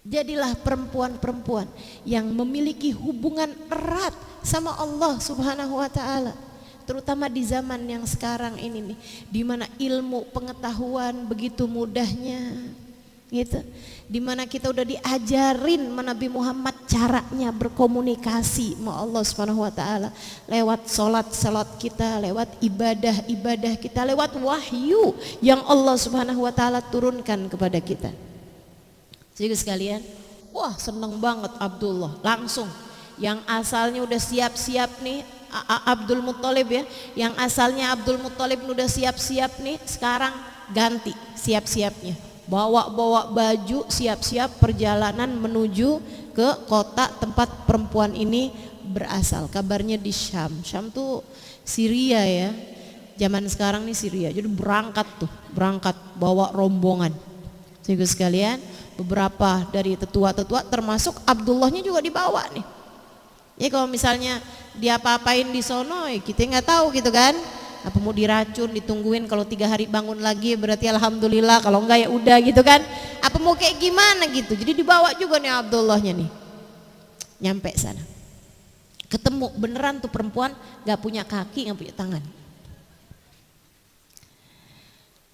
Jadilah perempuan-perempuan yang memiliki hubungan erat sama Allah Subhanahu wa Ta'ala. Terutama di zaman yang sekarang ini nih, di mana ilmu pengetahuan begitu mudahnya, gitu. Di mana kita udah diajarin Nabi Muhammad caranya berkomunikasi sama Allah Subhanahu wa Ta'ala lewat salat kita, lewat ibadah kita, lewat wahyu yang Allah Subhanahu wa Ta'ala turunkan kepada kita. Jadi sekalian, wah seneng banget Abdullah, langsung yang asalnya udah siap-siap nih, Abdul Muthalib ya, yang asalnya Abdul Muthalib udah siap-siap nih, sekarang ganti siap-siapnya, bawa baju, siap-siap perjalanan menuju ke kota tempat perempuan ini berasal. Kabarnya di Syam tuh Syria ya, zaman sekarang nih Syria. Jadi berangkat bawa rombongan. Jadi sekalian, beberapa dari tetua-tetua termasuk Abdullahnya juga dibawa nih. Ya kalau misalnya dia apa-apain di sono, kita nggak tahu gitu kan. Apa mau diracun, ditungguin, kalau 3 hari bangun lagi berarti alhamdulillah, kalau enggak ya udah gitu kan. Apa mau kayak gimana gitu. Jadi dibawa juga nih Abdullahnya nih. Nyampe sana, ketemu beneran tuh perempuan gak punya kaki, gak punya tangan.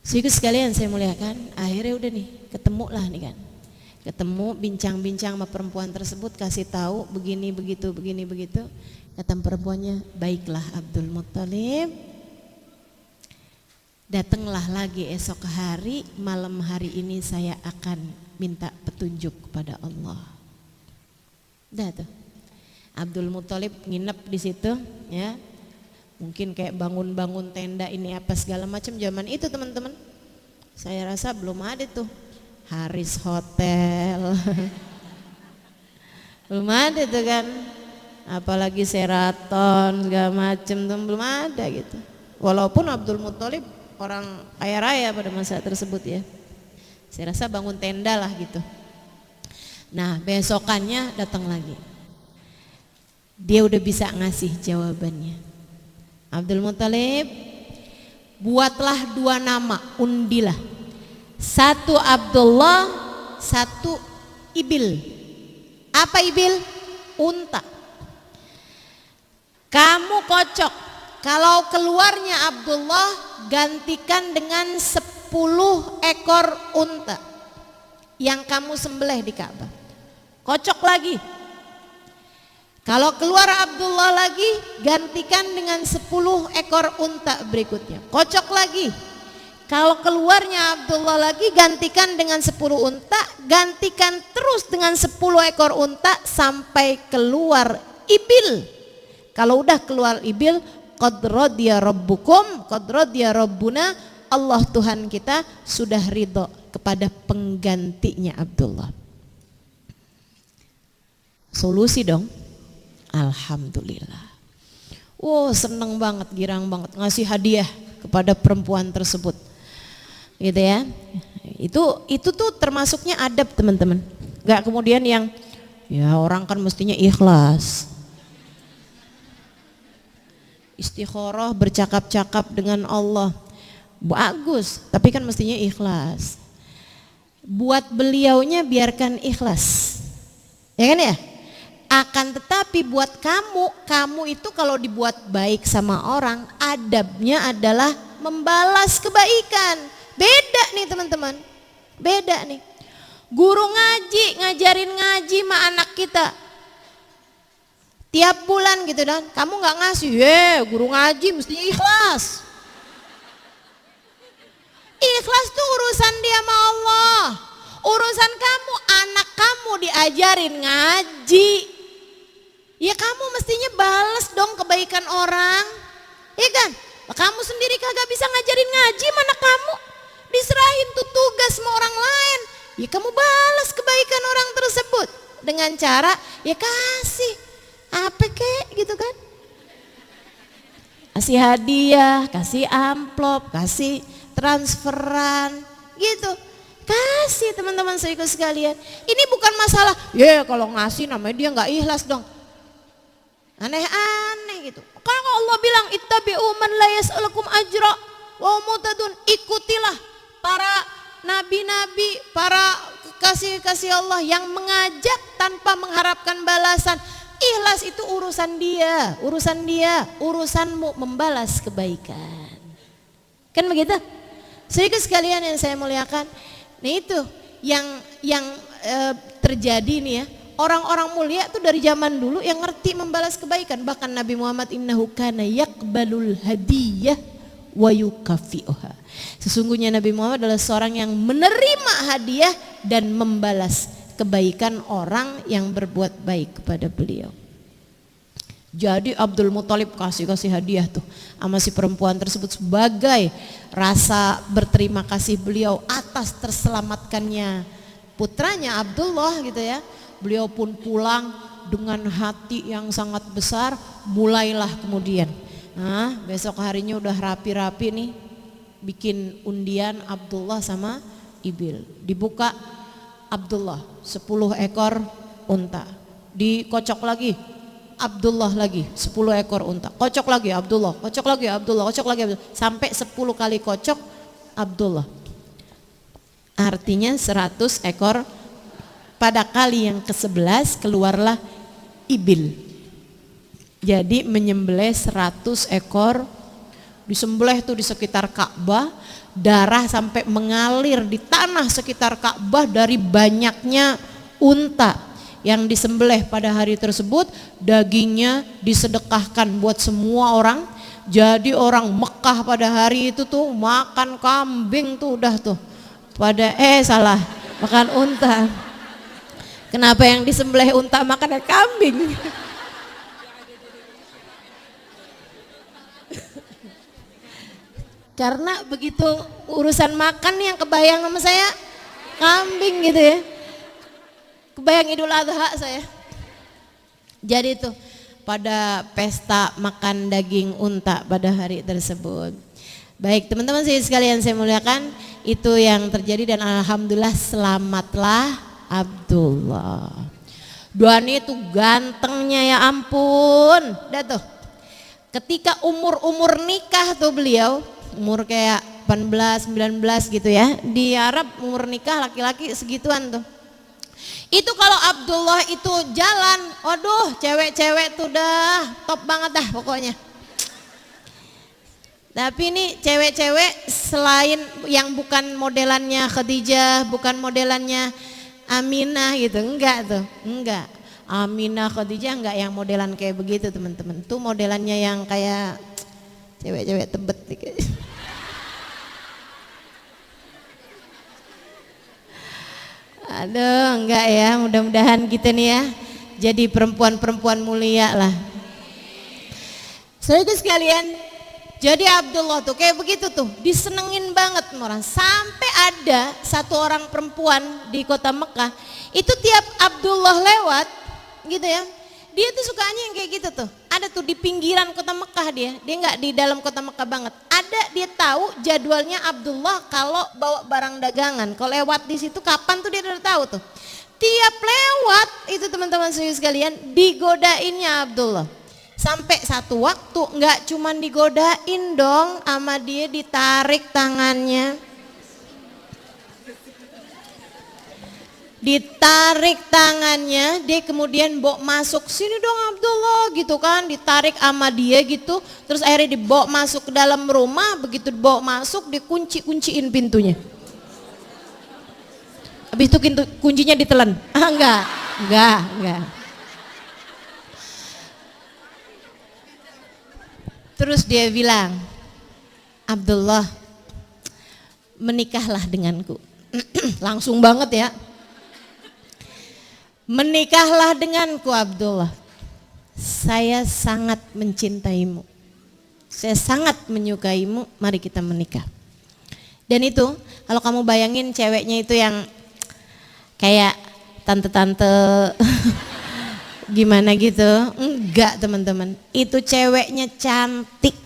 Saudara sekalian saya muliakan, akhirnya udah nih ketemu lah nih kan. Ketemu, bincang-bincang sama perempuan tersebut, kasih tahu begini begitu. Kata perempuannya, baiklah Abdul Muthalib, datanglah lagi esok hari, malam hari ini saya akan minta petunjuk kepada Allah. Udah tuh, Abdul Muthalib nginep di situ ya. Mungkin kayak bangun-bangun tenda ini apa segala macam zaman itu teman-teman. Saya rasa belum ada tuh Haris Hotel. Belum ada tuh kan. Apalagi Sheraton segala macam tuh belum ada gitu. Walaupun Abdul Muthalib orang kaya raya pada masa tersebut ya. Saya rasa bangun tenda lah gitu. Nah besokannya datang lagi. Dia udah bisa ngasih jawabannya. Abdul Muthalib, buatlah 2 nama, undilah. 1 Abdullah, 1 Ibil. Apa Ibil? Unta. Kamu kocok, kalau keluarnya Abdullah gantikan dengan 10 ekor unta yang kamu sembelih di Ka'bah. Kocok lagi. Kalau keluar Abdullah lagi, gantikan dengan 10 ekor unta berikutnya. Kocok lagi. Kalau keluarnya Abdullah lagi, gantikan dengan 10 unta, gantikan terus dengan 10 ekor unta sampai keluar Ibil. Kalau udah keluar Ibil, qad radiya rabbukum, qad radiya rabbuna, Allah Tuhan kita sudah ridho kepada penggantinya Abdullah. Solusi dong. Alhamdulillah. Wow, seneng banget, girang banget ngasih hadiah kepada perempuan tersebut. Gitu ya. Itu tuh termasuknya adab teman-teman. Gak kemudian yang ya orang kan mestinya ikhlas. Istikharah, bercakap-cakap dengan Allah. Bagus, tapi kan mestinya ikhlas. Buat beliaunya biarkan ikhlas. Ya kan ya? Akan tetapi buat kamu itu kalau dibuat baik sama orang, adabnya adalah membalas kebaikan. Beda nih teman-teman, beda nih. Guru ngajarin ngaji sama anak kita, tiap bulan gitu dan kamu nggak ngasih, guru ngaji mestinya ikhlas. Ikhlas tuh urusan dia sama Allah. Urusan kamu, anak kamu diajarin ngaji, ya kamu mestinya balas dong kebaikan orang, ya kan? Kamu sendiri kagak bisa ngajarin ngaji, mana kamu diserahin tuh tugas sama orang lain. Ya kamu balas kebaikan orang tersebut dengan cara ya kasih apa kek gitu kan. Kasih hadiah, kasih amplop, kasih transferan gitu. Kasih teman-teman saudaraku sekalian. Ini bukan masalah, ya kalau ngasih namanya dia nggak ikhlas dong. Aneh-aneh gitu. Kalau Allah bilang ittabi'u man la yas'alukum ajra wa mutadun, ikutilah para nabi-nabi, para kekasih-kasih Allah yang mengajak tanpa mengharapkan balasan. Ikhlas itu urusan dia, urusanmu membalas kebaikan. Kan begitu? Saudaraku sekalian yang saya muliakan, nah itu yang terjadi nih ya. Orang-orang mulia tuh dari zaman dulu yang ngerti membalas kebaikan. Bahkan Nabi Muhammad innahu kana yaqbalul hadiyah wa yukafi'uha. Sesungguhnya Nabi Muhammad adalah seorang yang menerima hadiah dan membalas kebaikan orang yang berbuat baik kepada beliau. Jadi Abdul Muthalib kasih hadiah tuh sama si perempuan tersebut sebagai rasa berterima kasih beliau atas terselamatkannya putranya Abdullah gitu ya. Beliau pun pulang dengan hati yang sangat besar. Mulailah kemudian, nah besok harinya udah rapi-rapi nih, bikin undian Abdullah sama Ibil. Dibuka Abdullah 10 ekor unta, dikocok lagi Abdullah lagi 10 ekor unta, kocok lagi Abdullah, kocok lagi Abdullah, kocok lagi Abdullah, sampai 10 kali kocok Abdullah. Artinya 100 ekor. Pada kali yang ke-11 keluarlah Ibil. Jadi menyembelih 100 ekor, disembelih tuh di sekitar Ka'bah, darah sampai mengalir di tanah sekitar Ka'bah dari banyaknya unta yang disembelih pada hari tersebut. Dagingnya disedekahkan buat semua orang. Jadi orang Mekah pada hari itu tuh makan kambing tuh udah tuh pada makan unta. Kenapa yang disembelih unta makan kambing? Karena begitu urusan makan yang kebayang sama saya kambing gitu ya. Kebayang Idul Adha saya. Jadi tuh pada pesta makan daging unta pada hari tersebut. Baik teman-teman sekalian saya muliakan, itu yang terjadi dan alhamdulillah selamatlah Abdullah. Dan itu gantengnya ya ampun. Dah tuh. Ketika umur nikah tuh beliau, umur kayak 18, 19 gitu ya. Di Arab umur nikah laki-laki segituan tuh. Itu kalau Abdullah itu jalan, waduh cewek-cewek tuh dah top banget dah pokoknya. Tapi ini cewek-cewek selain yang bukan modelannya Khadijah, bukan modelannya Aminah gitu, enggak tuh, enggak. Aminah Khadijah enggak yang modelan kayak begitu teman-teman. Tuh modelannya yang kayak cewek-cewek tebet gitu. Aduh, enggak ya, mudah-mudahan kita nih ya jadi perempuan-perempuan mulia lah. Saudara sekalian, jadi Abdullah tuh kayak begitu tuh, disenengin banget orang. Sampai ada satu orang perempuan di kota Mekah, itu tiap Abdullah lewat gitu ya, dia tuh sukanya yang kayak gitu tuh. Ada tuh di pinggiran kota Mekah dia nggak di dalam kota Mekah banget. Ada dia tahu jadwalnya Abdullah kalau bawa barang dagangan, kalau lewat di situ kapan tuh dia udah tahu tuh. Tiap lewat itu teman-teman sekalian digodainnya Abdullah. Sampai satu waktu nggak cuman digodain dong sama dia, ditarik tangannya. Ditarik tangannya, dia kemudian bawa masuk, sini dong Abdullah gitu kan, ditarik sama dia gitu. Terus akhirnya dibawa masuk ke dalam rumah, begitu dibawa masuk dikunci-kunciin pintunya. Habis itu kuncinya ditelan. Enggak. Terus dia bilang, Abdullah, menikahlah denganku. Langsung banget ya. Menikahlah denganku Abdullah. Saya sangat mencintaimu. Saya sangat menyukaimu, mari kita menikah. Dan itu kalau kamu bayangin ceweknya itu yang kayak tante-tante gimana gitu. Enggak teman-teman, itu ceweknya cantik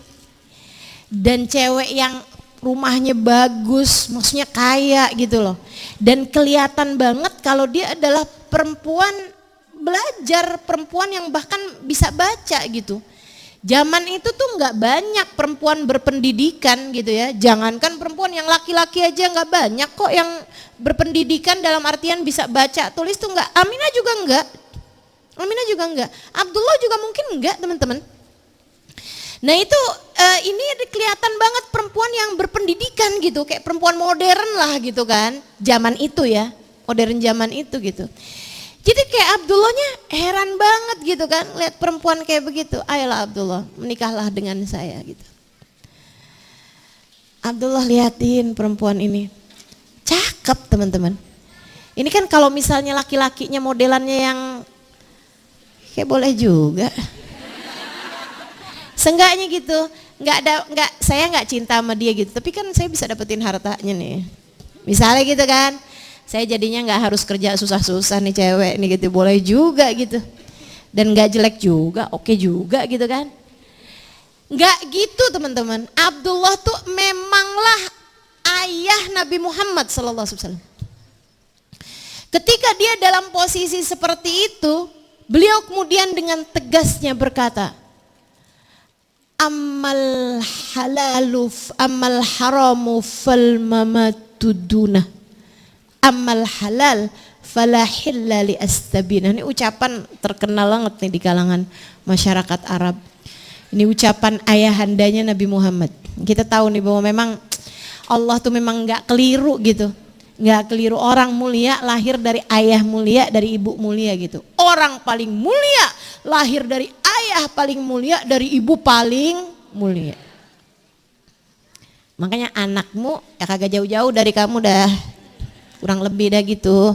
dan cewek yang rumahnya bagus, maksudnya kaya gitu loh. Dan kelihatan banget kalau dia adalah perempuan belajar, perempuan yang bahkan bisa baca gitu. Zaman itu tuh nggak banyak perempuan berpendidikan gitu ya. Jangankan perempuan, yang laki-laki aja nggak banyak kok yang berpendidikan dalam artian bisa baca tulis tuh nggak. Aminah juga nggak. Aminah juga nggak. Abdullah juga mungkin nggak teman-teman. Nah itu ini kelihatan banget perempuan yang berpendidikan gitu, kayak perempuan modern lah gitu kan. Zaman itu ya, modern zaman itu gitu. Jadi kayak Abdullahnya heran banget gitu kan, lihat perempuan kayak begitu. Ayolah Abdullah, menikahlah dengan saya gitu. Abdullah liatin perempuan ini, cakep teman-teman. Ini kan kalau misalnya laki-lakinya modelannya yang kayak boleh juga. Seenggaknya gitu, saya nggak cinta sama dia gitu, tapi kan saya bisa dapetin hartanya nih. Misalnya gitu kan. Saya jadinya nggak harus kerja susah-susah nih cewek nih gitu, boleh juga gitu. Dan nggak jelek juga, oke juga gitu kan. Nggak gitu teman-teman. Abdullah tuh memanglah ayah Nabi Muhammad SAW. Ketika dia dalam posisi seperti itu, beliau kemudian dengan tegasnya berkata, Ammal haramu fal mamatu dunah. Amal halal fala hilla li astabina. Ini ucapan terkenal banget nih di kalangan masyarakat Arab. Ini ucapan ayahandanya Nabi Muhammad. Kita tahu nih bahwa memang Allah tuh memang nggak keliru gitu. Nggak keliru, orang mulia lahir dari ayah mulia, dari ibu mulia gitu. Orang paling mulia lahir dari ayah paling mulia, dari ibu paling mulia. Makanya anakmu ya kagak jauh-jauh dari kamu dah. Kurang lebih dah gitu,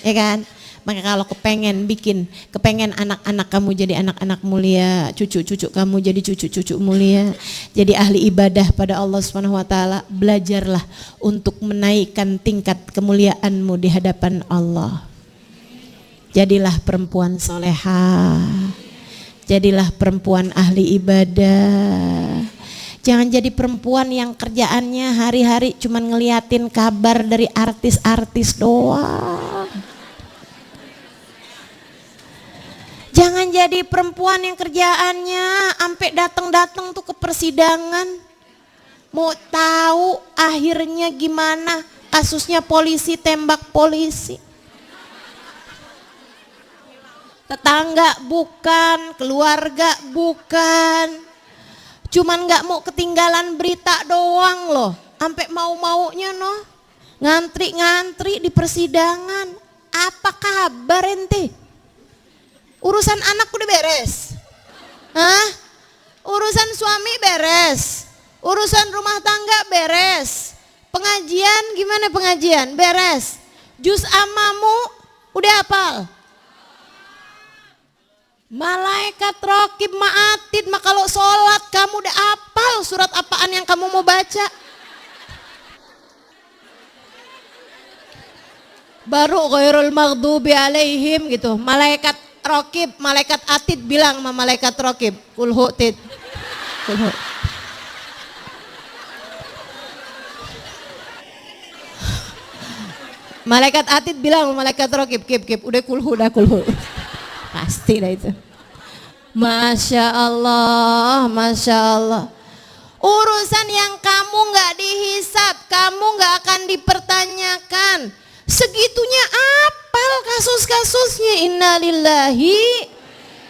ya kan? Maka kalau kepengen anak-anak kamu jadi anak-anak mulia, cucu-cucu kamu jadi cucu-cucu mulia, jadi ahli ibadah pada Allah Subhanahu wa taala, belajarlah untuk menaikkan tingkat kemuliaanmu di hadapan Allah. Jadilah perempuan solehah, jadilah perempuan ahli ibadah. Jangan jadi perempuan yang kerjaannya hari-hari cuman ngeliatin kabar dari artis-artis doang. Jangan jadi perempuan yang kerjaannya sampai datang-datang tuh ke persidangan. Mau tahu akhirnya gimana kasusnya polisi tembak polisi. Tetangga bukan, keluarga bukan. Cuman gak mau ketinggalan berita doang loh, sampai mau-maunya noh ngantri-ngantri di persidangan. Apa kabar ente? Urusan anak udah beres? Hah? Urusan suami beres? Urusan rumah tangga beres? Pengajian gimana pengajian? Beres? Juz amamu udah hafal? Malaikat raqib ma'atid, maka kalau sholat kamu udah hafal surat apaan yang kamu mau baca? Baru ghairul maghdubi alaihim gitu. Malaikat raqib, malaikat atid bilang sama malaikat raqib, kulhu tid. Kulhu. Malaikat atid bilang sama malaikat raqib, kip, udah kulhu, pasti dah itu. Masya Allah, Masya Allah. Urusan yang kamu gak dihisap, kamu gak akan dipertanyakan. Segitunya apal kasus-kasusnya. Inna lillahi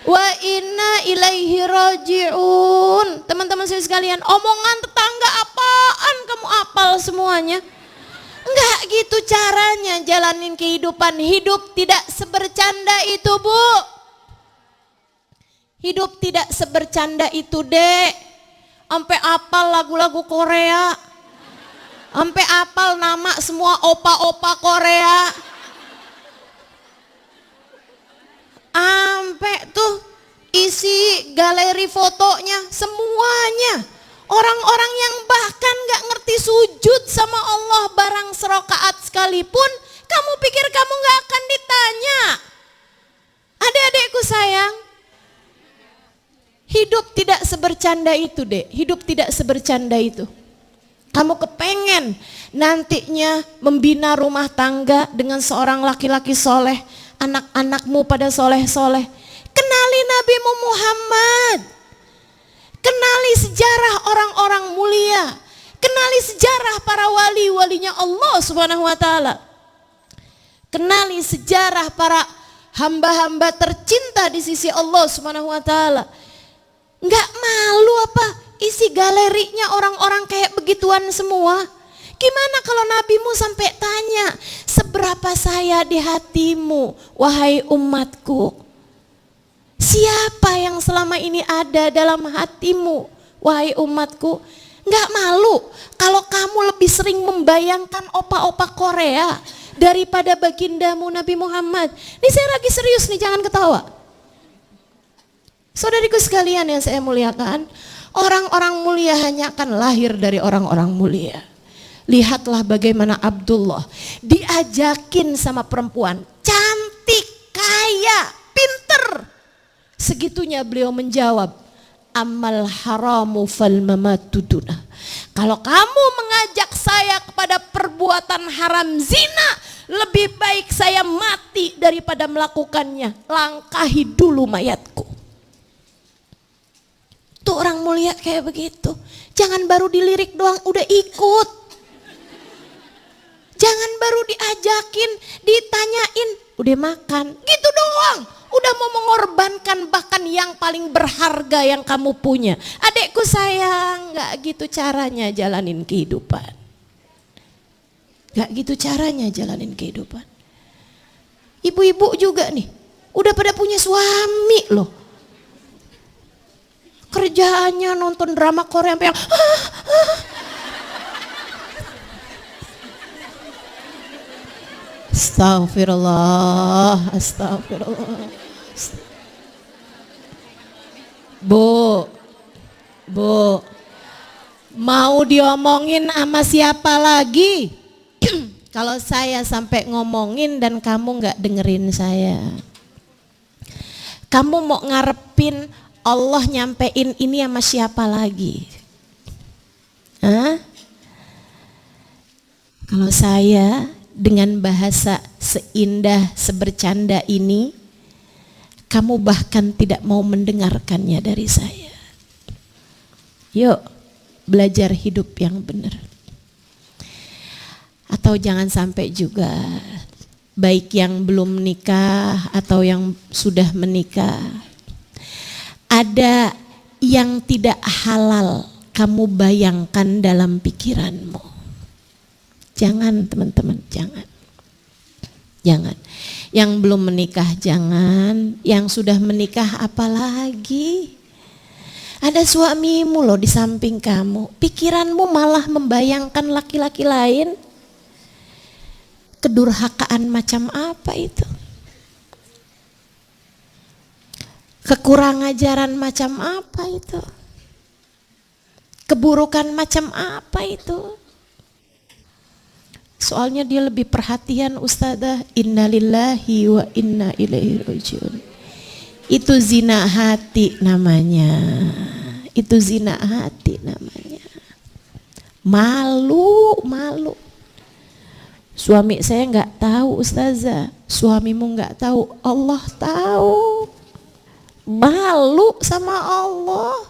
wa inna ilaihi raji'un. Teman-teman saya sekalian, omongan tetangga apaan kamu apal semuanya? Enggak gitu caranya jalanin kehidupan. Hidup tidak sebercanda itu, Bu. Hidup tidak sebercanda itu, Dek. Sampai apal lagu-lagu Korea. Sampai apal nama semua opa-opa Korea. Sampai tuh isi galeri fotonya semuanya. Orang-orang yang bahkan gak ngerti sujud sama Allah barang serokaat sekalipun, Kamu pikir kamu gak akan ditanya? Adik-adikku sayang, hidup tidak sebercanda itu, Dek. Hidup tidak sebercanda itu. Kamu kepengen nantinya membina rumah tangga dengan seorang laki-laki soleh, anak-anakmu pada soleh-soleh. Kenali Nabi Muhammad, kenali sejarah orang-orang mulia, kenali sejarah para wali-walinya Allah Subhanahu wa Ta'ala, kenali sejarah para hamba-hamba tercinta di sisi Allah Subhanahu wa Ta'ala. Nggak malu apa isi galerinya orang-orang kayak begituan semua? Gimana kalau nabimu sampai tanya, seberapa saya di hatimu wahai umatku? Siapa yang selama ini ada dalam hatimu wahai umatku? Nggak malu kalau kamu lebih sering membayangkan opa-opa Korea daripada bagindamu Nabi Muhammad. Ini saya lagi serius nih, jangan ketawa. Saudariku sekalian yang saya muliakan, orang-orang mulia hanya akan lahir dari orang-orang mulia. Lihatlah bagaimana Abdullah diajakin sama perempuan cantik, kaya, pinter. Segitunya beliau menjawab, amal haramu fal mamatuduna. Kalau kamu mengajak saya kepada perbuatan haram zina, lebih baik saya mati daripada melakukannya. Langkahi dulu mayatku. Tuh orang mulia kayak begitu. Jangan baru dilirik doang udah ikut. Jangan baru diajakin, ditanyain, udah makan. Gitu doang. Udah mau mengorbankan bahkan yang paling berharga yang kamu punya. Adekku sayang, gak gitu caranya jalanin kehidupan. Gak gitu caranya jalanin kehidupan. Ibu-ibu juga nih, udah pada punya suami loh. Kerjaannya nonton drama Korea sampai yang Astagfirullah, astagfirullah. Bu, mau diomongin sama siapa lagi? Kalau saya sampai ngomongin dan kamu nggak dengerin saya, kamu mau ngarepin Allah nyampein ini sama siapa lagi? Hah? Kalau saya dengan bahasa seindah sebercanda ini, kamu bahkan tidak mau mendengarkannya dari saya. Yuk, belajar hidup yang benar. Atau jangan sampai juga, baik yang belum menikah atau yang sudah menikah, ada yang tidak halal kamu bayangkan dalam pikiranmu. Jangan teman-teman, jangan. Yang belum menikah jangan, yang sudah menikah apalagi. Ada suamimu loh di samping kamu, pikiranmu malah membayangkan laki-laki lain. Kedurhakaan macam apa itu? Kekurang ajaran macam apa itu? Keburukan macam apa itu? Soalnya dia lebih perhatian Ustazah, innalillahi wa inna ilaihi rajiun. Itu zina hati namanya. Itu zina hati namanya. Malu. Suami saya nggak tahu Ustazah, suamimu nggak tahu, Allah tahu. Malu sama Allah.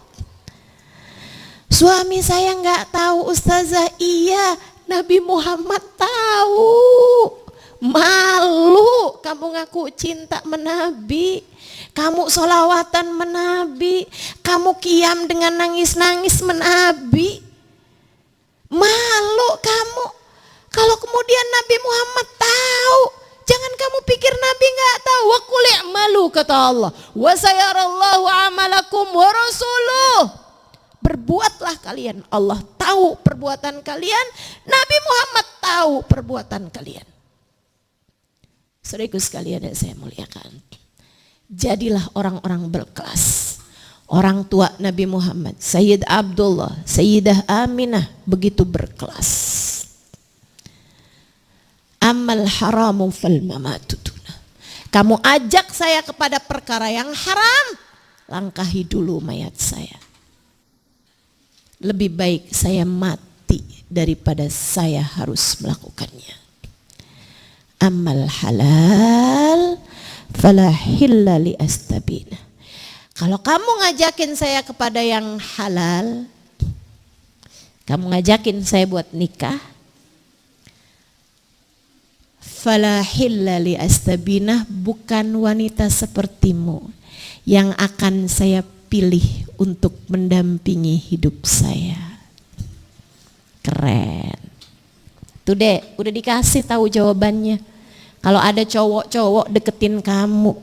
Suami saya nggak tahu Ustazah, iya. Nabi Muhammad tahu. Malu kamu ngaku cinta menabi, kamu solawatan menabi, kamu kiam dengan nangis-nangis menabi. Malu kamu kalau kemudian Nabi Muhammad tahu. Jangan kamu pikir Nabi nggak tahu. Wa qul i'malu kata Allah, wa sayarallahu amalakum wa rasuluh. Berbuatlah kalian, Allah tahu perbuatan kalian, Nabi Muhammad tahu perbuatan kalian. Saudaraku sekalian yang saya muliakan, jadilah orang-orang berkelas. Orang tua Nabi Muhammad, Sayyid Abdullah, Sayyidah Aminah begitu berkelas. Amal haramu fal mamatu duna. Kamu ajak saya kepada perkara yang haram, langkahi dulu mayat saya. Lebih baik saya mati daripada saya harus melakukannya. Amal halal fala hilla li astabina. Kalau kamu ngajakin saya kepada yang halal, kamu ngajakin saya buat nikah, fala hilla li astabina, bukan wanita sepertimu yang akan saya pilih untuk mendampingi hidup saya. Keren. Tuh Dek, udah dikasih tahu jawabannya. Kalau ada cowok-cowok deketin kamu,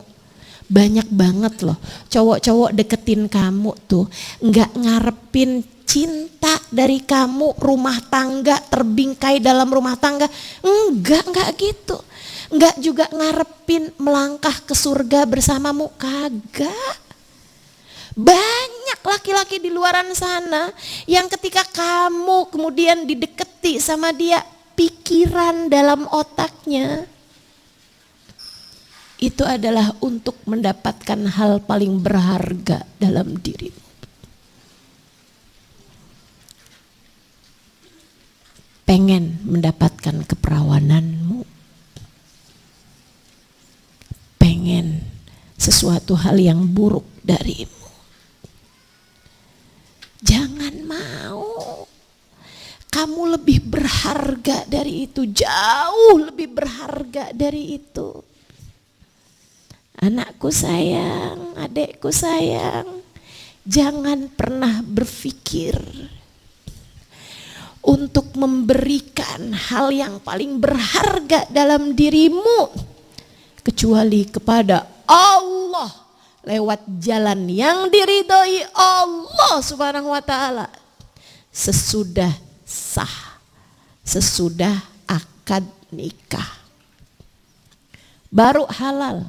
banyak banget loh cowok-cowok deketin kamu tuh nggak ngarepin cinta dari kamu, rumah tangga, terbingkai dalam rumah tangga, enggak gitu. Enggak juga ngarepin melangkah ke surga bersamamu, kagak. Banyak laki-laki di luaran sana yang ketika kamu kemudian dideketi sama dia, pikiran dalam otaknya itu adalah untuk mendapatkan hal paling berharga dalam dirimu. Pengen mendapatkan keperawananmu, pengen sesuatu hal yang buruk darimu. Jangan mau. Kamu lebih berharga dari itu, jauh lebih berharga dari itu. Anakku sayang, adekku sayang, jangan pernah berpikir untuk memberikan hal yang paling berharga dalam dirimu kecuali kepada Allah lewat jalan yang diridhoi Allah Subhanahu wa taala sesudah sah, sesudah akad nikah. Baru halal,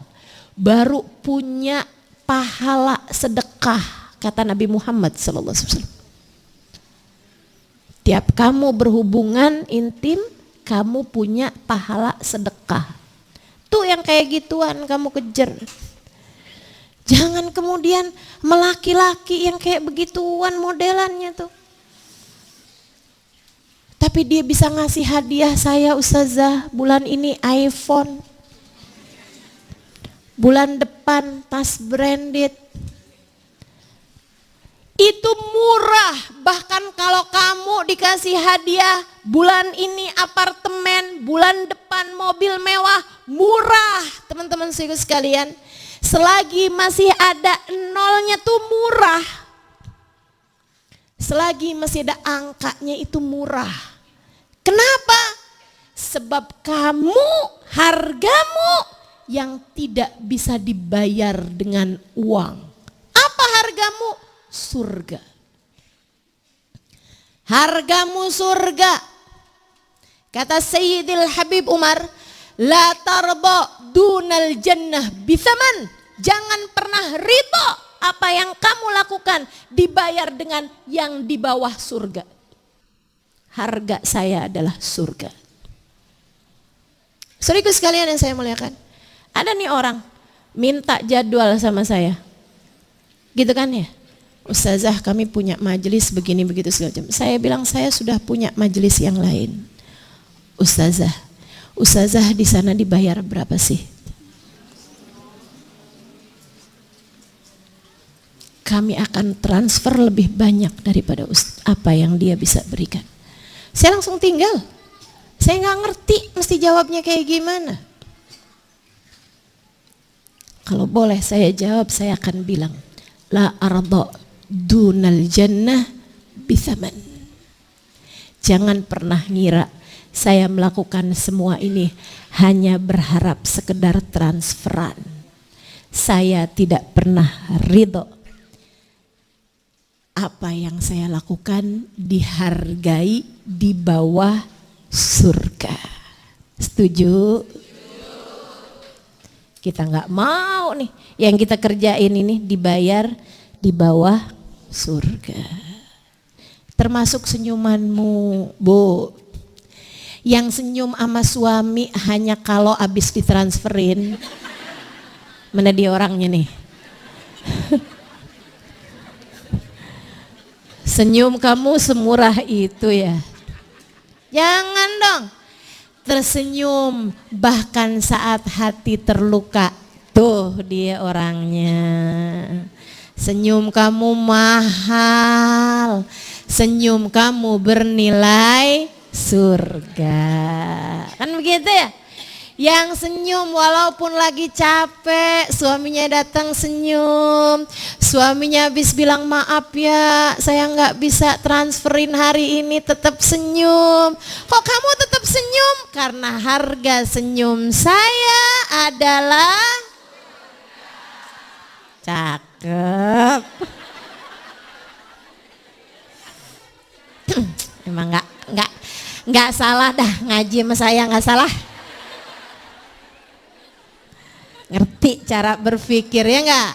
baru punya pahala sedekah, kata Nabi Muhammad SAW. Tiap kamu berhubungan intim, kamu punya pahala sedekah. Tuh yang kayak gituan kamu kejar. Jangan kemudian melaki-laki yang kayak begituan modelannya tuh. Tapi dia bisa ngasih hadiah, saya Ustazah bulan ini iPhone, bulan depan tas branded. Itu murah. Bahkan kalau kamu dikasih hadiah bulan ini apartemen, bulan depan mobil mewah, murah teman-teman sekalian. Selagi masih ada nolnya tuh murah. Selagi masih ada angkanya itu murah. Kenapa? Sebab kamu, hargamu yang tidak bisa dibayar dengan uang. Apa hargamu? Surga. Hargamu surga. Kata Sayyidil Habib Umar, la tarba dunal jannah bithaman. Jangan pernah ridho apa yang kamu lakukan dibayar dengan yang di bawah surga. Harga saya adalah surga. Saudaraku sekalian yang saya muliakan, ada nih orang minta jadwal sama saya. Gitu kan ya? Ustazah kami punya majelis begini begitu segala macam. Saya bilang saya sudah punya majelis yang lain. Ustazah di sana dibayar berapa sih? Kami akan transfer lebih banyak daripada apa yang dia bisa berikan. Saya langsung tinggal. Saya nggak ngerti mesti jawabnya kayak gimana. Kalau boleh saya jawab, saya akan bilang la arda dunal jannah bithaman. Jangan pernah ngira saya melakukan semua ini hanya berharap sekedar transferan. Saya tidak pernah ridho apa yang saya lakukan dihargai di bawah surga. Setuju? Kita nggak mau nih yang kita kerjain ini dibayar di bawah surga. Termasuk senyumanmu, Bu. Yang senyum sama suami hanya kalau abis ditransferin. Mana dia orangnya nih? Senyum kamu semurah itu ya. Jangan dong tersenyum bahkan saat hati terluka. Tuh dia orangnya. Senyum kamu mahal. Senyum kamu bernilai surga. Kan begitu ya? Yang senyum walaupun lagi capek, suaminya datang senyum. Suaminya habis bilang maaf ya, saya nggak bisa transferin hari ini, tetap senyum. Kok kamu tetap senyum? Karena harga senyum saya adalah cakep. Emang nggak salah dah ngaji sama saya, nggak salah. Ngerti cara berpikir ya nggak?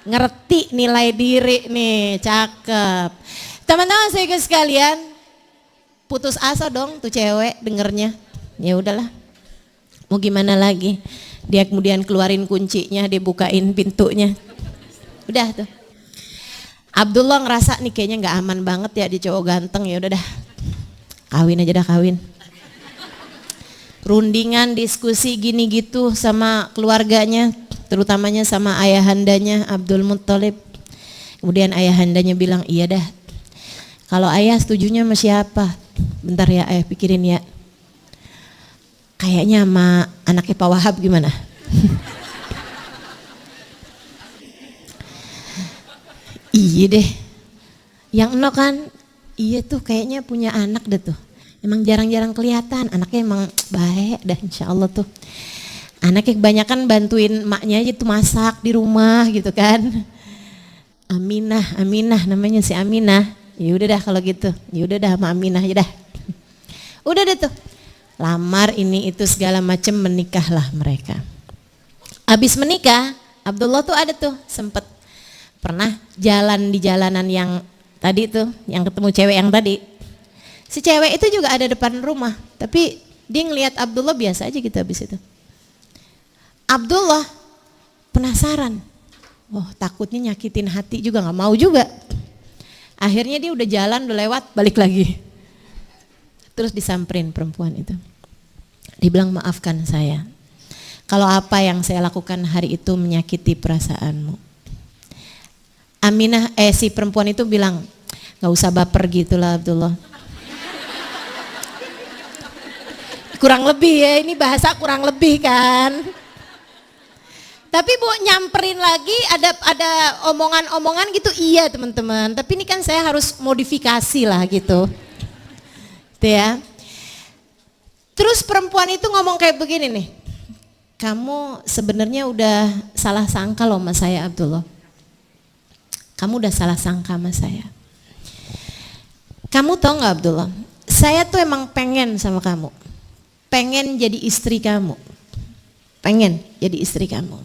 Ngerti nilai diri nih, cakep. Teman-teman saya sekalian, putus asa dong tuh cewek dengernya. Ya udahlah, mau gimana lagi? Dia kemudian keluarin kuncinya, dia bukain pintunya. Udah tuh. Abdullah ngerasa nih kayaknya nggak aman banget ya di cowok ganteng, ya udah dah. Kawin aja dah, kawin. Rundingan diskusi gini gitu sama keluarganya, terutamanya sama ayahandanya Abdul Muttalib. Kemudian ayahandanya bilang, iya dah, kalau ayah setujunya sama siapa? Bentar ya ayah pikirin ya. Kayaknya sama anaknya Pak Wahab gimana? Iya deh, yang eno kan, iya tuh kayaknya punya anak deh tuh. Emang jarang-jarang kelihatan, anaknya emang baik dah insya Allah tuh. Anaknya kebanyakan bantuin maknya aja tuh masak di rumah gitu kan. Aminah namanya si Aminah. Ya udah dah kalau gitu, ya udah dah sama Aminah aja dah. Udah deh tuh, lamar ini itu segala macam, menikahlah mereka. Abis menikah, Abdullah tuh ada tuh sempet pernah jalan di jalanan yang tadi tuh, yang ketemu cewek yang tadi. Si cewek itu juga ada depan rumah, tapi dia ngelihat Abdullah biasa aja gitu habis itu. Abdullah penasaran, wah takutnya nyakitin hati juga, nggak mau juga. Akhirnya dia udah jalan, udah lewat, balik lagi. Terus disamperin perempuan itu. Dibilang maafkan saya, kalau apa yang saya lakukan hari itu menyakiti perasaanmu. Si perempuan itu bilang, nggak usah baper gitulah Abdullah. Kurang lebih ya, ini bahasa kurang lebih kan. Tapi Bu nyamperin lagi ada omongan-omongan gitu, iya teman-teman. Tapi ini kan saya harus modifikasi lah gitu. Gitu ya. Terus perempuan itu ngomong kayak begini nih. Kamu sebenarnya udah salah sangka loh sama saya Abdullah. Kamu udah salah sangka sama saya. Kamu tahu nggak Abdullah? Saya tuh emang pengen sama kamu. Pengen jadi istri kamu. Pengen jadi istri kamu.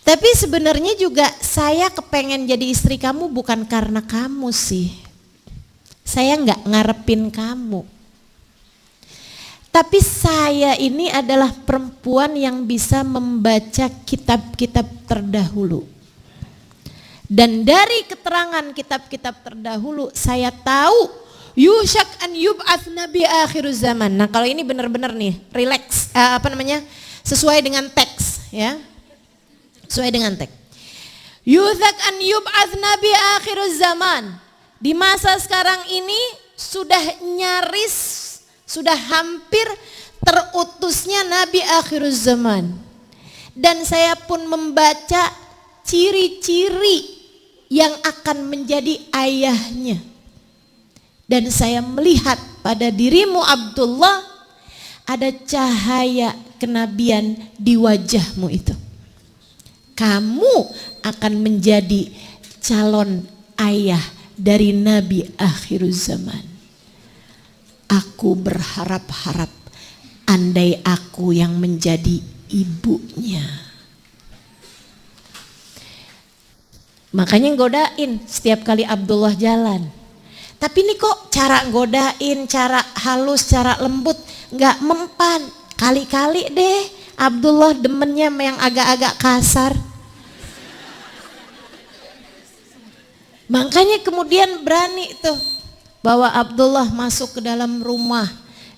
Tapi sebenarnya juga saya kepengen jadi istri kamu bukan karena kamu sih. Saya nggak ngarepin kamu. Tapi saya ini adalah perempuan yang bisa membaca kitab-kitab terdahulu. Dan dari keterangan kitab-kitab terdahulu saya tahu Yusyak an yub'ats nabi akhir zaman. Nah kalau ini benar-benar nih relax, sesuai dengan teks ya. Sesuai dengan teks. Yusyak an yub'ats nabi akhir zaman. Di masa sekarang ini sudah nyaris, sudah hampir terutusnya nabi akhir zaman. Dan saya pun membaca ciri-ciri yang akan menjadi ayahnya. Dan saya melihat pada dirimu Abdullah ada cahaya kenabian di wajahmu itu. Kamu akan menjadi calon ayah dari Nabi akhir zaman. Aku berharap-harap andai aku yang menjadi ibunya. Makanya godain setiap kali Abdullah jalan. Tapi ini kok cara godain, cara halus, cara lembut nggak mempan. Kali-kali deh Abdullah demennya yang agak-agak kasar. Makanya kemudian berani tuh bawa Abdullah masuk ke dalam rumah,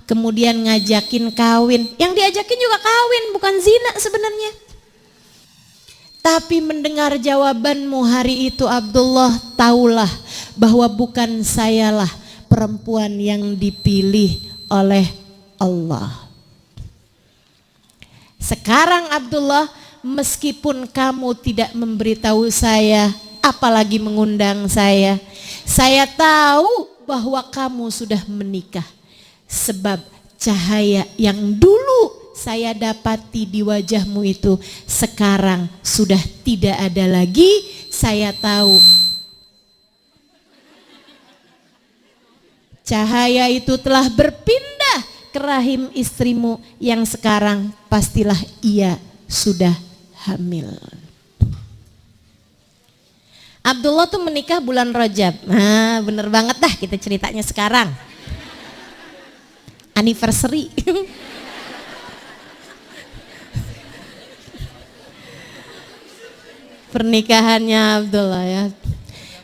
kemudian ngajakin kawin. Yang diajakin juga kawin, bukan zina sebenarnya. Tapi mendengar jawabanmu hari itu Abdullah, taulah bahwa bukan sayalah perempuan yang dipilih oleh Allah. Sekarang Abdullah, meskipun kamu tidak memberitahu saya, apalagi mengundang saya tahu bahwa kamu sudah menikah. Sebab cahaya yang dulu saya dapati di wajahmu itu sekarang sudah tidak ada lagi. Saya tahu cahaya itu telah berpindah ke rahim istrimu yang sekarang pastilah ia sudah hamil. Abdullah tuh menikah bulan Rajab. Nah, bener banget dah kita ceritanya sekarang. Anniversary. Pernikahannya Abdullah ya.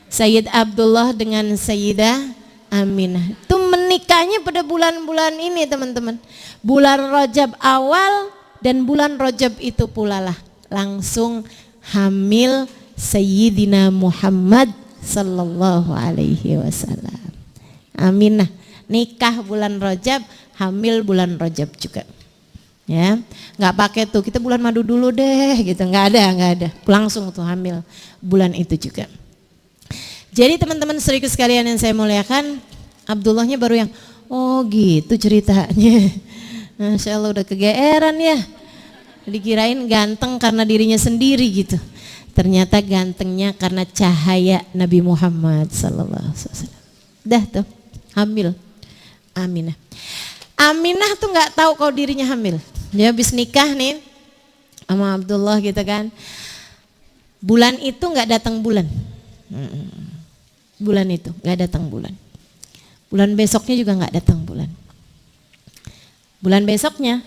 Sayyid Abdullah dengan Sayyidah Aminah. Itu menikahnya pada bulan-bulan ini teman-teman. Bulan Rajab awal dan bulan Rajab itu pula lah langsung hamil Sayyidina Muhammad sallallahu alaihi wasallam. Aminah nikah bulan Rajab, hamil bulan Rajab juga. Ya, nggak pakai tuh kita bulan madu dulu deh gitu, nggak ada. Langsung tuh hamil bulan itu juga. Jadi teman-teman saudaraku sekalian yang saya muliakan, Abdullahnya baru yang oh gitu ceritanya. Masya Allah udah kegeeran ya. Dikirain ganteng karena dirinya sendiri gitu. Ternyata gantengnya karena cahaya Nabi Muhammad sallallahu alaihi wasallam. Dah tuh hamil Aminah. Aminah tuh nggak tahu kalau dirinya hamil. Dia habis nikah nih sama Abdullah gitu kan. Bulan itu nggak datang bulan. Bulan itu nggak datang bulan. Bulan besoknya juga nggak datang bulan. Bulan besoknya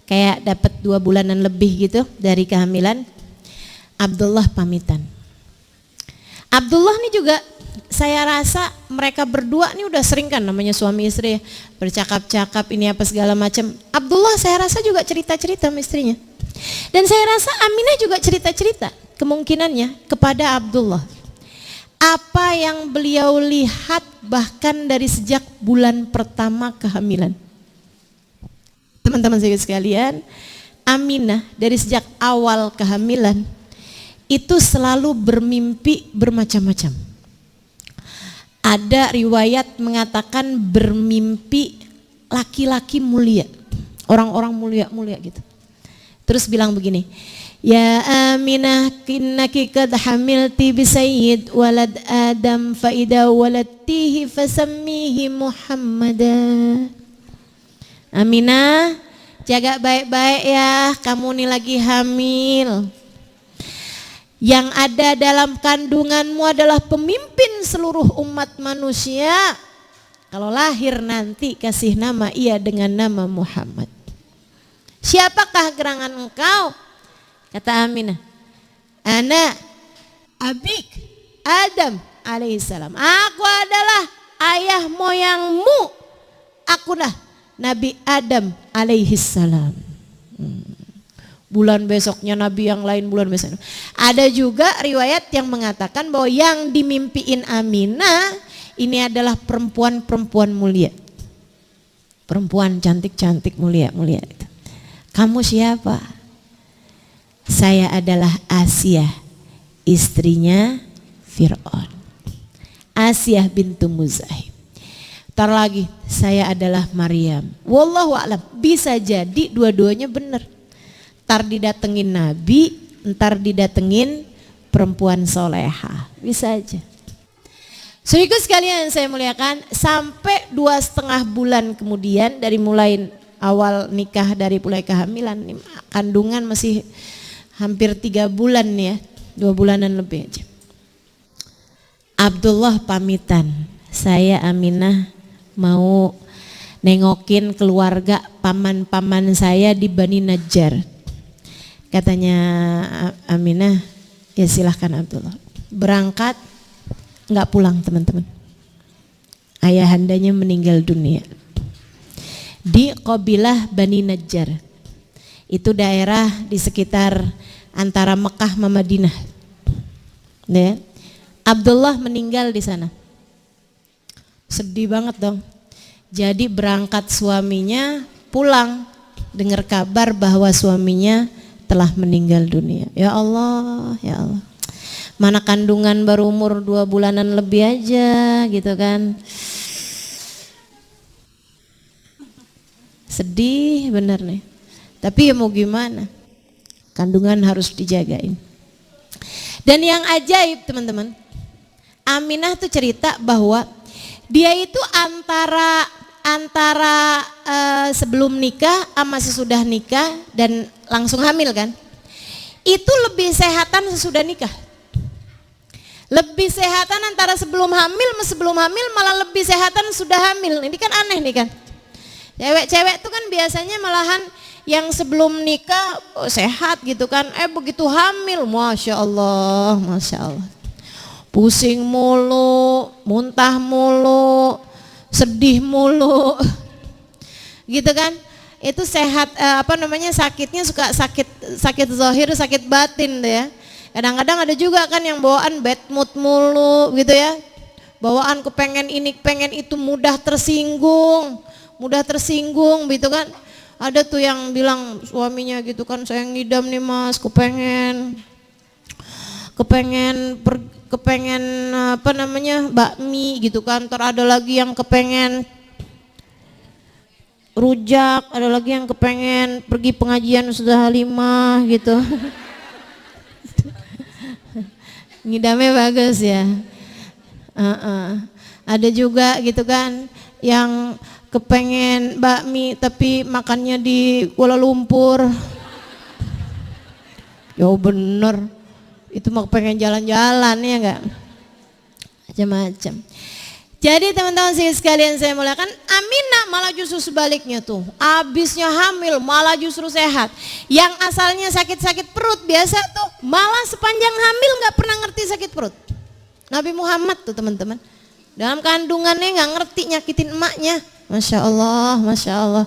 kayak dapat 2 bulanan lebih gitu dari kehamilan. Abdullah pamitan. Abdullah nih juga saya rasa mereka berdua nih udah sering kan namanya suami istri bercakap-cakap ini apa segala macam. Abdullah saya rasa juga cerita-cerita sama istrinya. Dan saya rasa Aminah juga cerita-cerita kemungkinannya kepada Abdullah. Apa yang beliau lihat bahkan dari sejak bulan pertama kehamilan. Teman-teman sekalian, Aminah dari sejak awal kehamilan itu selalu bermimpi bermacam-macam. Ada riwayat mengatakan bermimpi laki-laki mulia, orang-orang mulia-mulia gitu. Terus bilang begini, ya Aminah innaki qad hamilti bi sayyid walad Adam fa idza waladtihi fasammihi Muhammada. Aminah, jaga baik-baik ya, kamu nih lagi hamil. Yang ada dalam kandunganmu adalah pemimpin seluruh umat manusia. Kalau lahir nanti kasih nama ia dengan nama Muhammad. Siapakah gerangan engkau? Kata Aminah, ana abik Adam alaihissalam. Aku adalah ayah moyangmu. Akulah Nabi Adam alaihissalam. Bulan besoknya Nabi yang lain bulan besoknya. Ada juga riwayat yang mengatakan bahwa yang dimimpiin Aminah ini adalah perempuan-perempuan mulia. Perempuan cantik-cantik mulia-mulia. Kamu siapa? Saya adalah Asia, istrinya Fir'aun. Asia bintu Muzahim. Ntar lagi saya adalah Maryam. Wallahu a'lam. Bisa jadi dua-duanya benar. Ntar didatengin Nabi, ntar didatengin perempuan soleha. Bisa aja. Saudaraku sekalian yang saya muliakan, sampai 2,5 bulan kemudian dari mulai awal nikah, dari mulai kehamilan, kandungan masih hampir 3 bulan ya, 2 bulanan lebih aja. Abdullah pamitan saya Aminah mau nengokin keluarga paman-paman saya di Bani Najjar. Katanya Aminah, ya silahkan Abdullah. Berangkat, nggak pulang teman-teman. Ayahandanya meninggal dunia di Qabilah Bani Najjar. Itu daerah di sekitar antara Mekah sama Madinah. Ya. Abdullah meninggal di sana. Sedih banget dong. Jadi berangkat suaminya pulang dengar kabar bahwa suaminya telah meninggal dunia. Ya Allah, ya Allah. Mana kandungan baru umur 2 bulanan lebih aja gitu kan. Sedih bener nih. Tapi ya mau gimana? Kandungan harus dijagain. Dan yang ajaib teman-teman, Aminah tuh cerita bahwa dia itu antara sebelum nikah sama sesudah nikah dan langsung hamil kan, itu lebih sehatan sesudah nikah. Lebih sehatan antara sebelum hamil sama sebelum hamil, malah lebih sehatan sudah hamil. Ini kan aneh nih kan. Cewek-cewek tuh kan biasanya malahan yang sebelum nikah sehat gitu kan, begitu hamil, Masya Allah, Masya Allah. Pusing mulu, muntah mulu, sedih mulu, gitu kan? Itu sehat, sakitnya suka sakit zahir, sakit batin deh ya. Kadang-kadang ada juga kan yang bawaan bad mood mulu, gitu ya. Bawaan kepengen ini, pengen itu, mudah tersinggung, gitu kan? Ada tuh yang bilang suaminya gitu kan, saya ngidam nih mas, kepengen bakmi gitu kan. Ntar ada lagi yang kepengen rujak, ada lagi yang kepengen pergi pengajian sudah 5 gitu. Ngidamnya bagus ya. Ada juga gitu kan yang kepengen bakmi tapi makannya di Kuala Lumpur. Ya bener, itu mah pengen jalan-jalan ya enggak? Macam-macam. Jadi teman-teman sekalian saya muliakan, Aminah malah justru sebaliknya tuh. Abisnya hamil malah justru sehat. Yang asalnya sakit-sakit perut biasa tuh malah sepanjang hamil nggak pernah ngerti sakit perut. Nabi Muhammad tuh teman-teman, dalam kandungannya nggak ngerti nyakitin emaknya. Masya Allah, Masya Allah.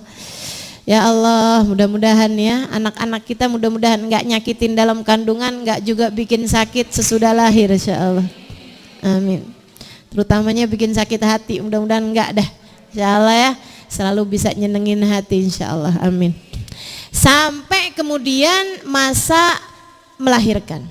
Ya Allah, mudah-mudahan ya anak-anak kita mudah-mudahan nggak nyakitin dalam kandungan, nggak juga bikin sakit sesudah lahir, Insya Allah. Amin. Terutamanya bikin sakit hati, mudah-mudahan nggak dah. Insya Allah ya, selalu bisa nyenengin hati, Insya Allah. Amin. Sampai kemudian masa melahirkan.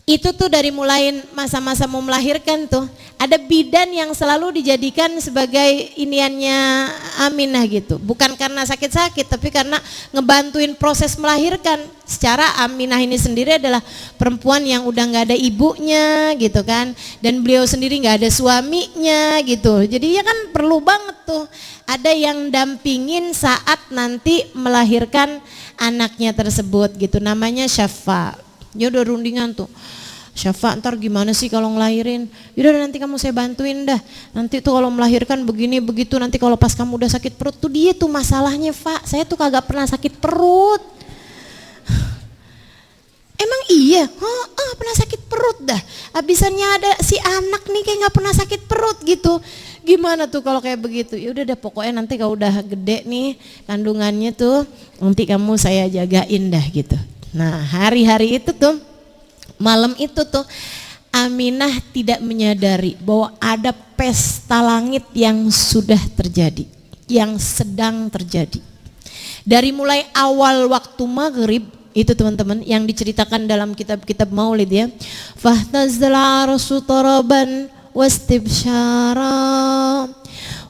Itu tuh dari mulai masa-masa mau melahirkan tuh ada bidan yang selalu dijadikan sebagai iniannya Aminah gitu. Bukan karena sakit-sakit tapi karena ngebantuin proses melahirkan. Secara Aminah ini sendiri adalah perempuan yang udah nggak ada ibunya gitu kan, dan beliau sendiri nggak ada suaminya gitu. Jadi ya kan perlu banget tuh ada yang dampingin saat nanti melahirkan anaknya tersebut gitu. Namanya Syafa. Ya udah rundingan tuh, Syafa ntar gimana sih kalau ngelahirin, yaudah nanti kamu saya bantuin dah, nanti tuh kalau melahirkan begini begitu, nanti kalau pas kamu udah sakit perut tuh dia tuh masalahnya Pak, saya tuh kagak pernah sakit perut. Emang iya? Pernah sakit perut dah, abisannya ada si anak nih kayak gak pernah sakit perut gitu. Gimana tuh kalau kayak begitu? Ya udah deh pokoknya nanti kalau udah gede nih kandungannya tuh nanti kamu saya jagain dah gitu. Nah hari-hari itu tuh, malam itu tuh Aminah tidak menyadari bahwa ada pesta langit yang sudah terjadi, yang sedang terjadi. Dari mulai awal waktu maghrib itu teman-teman yang diceritakan dalam kitab-kitab maulid ya. Fahtazal arsu taraban wastibsyara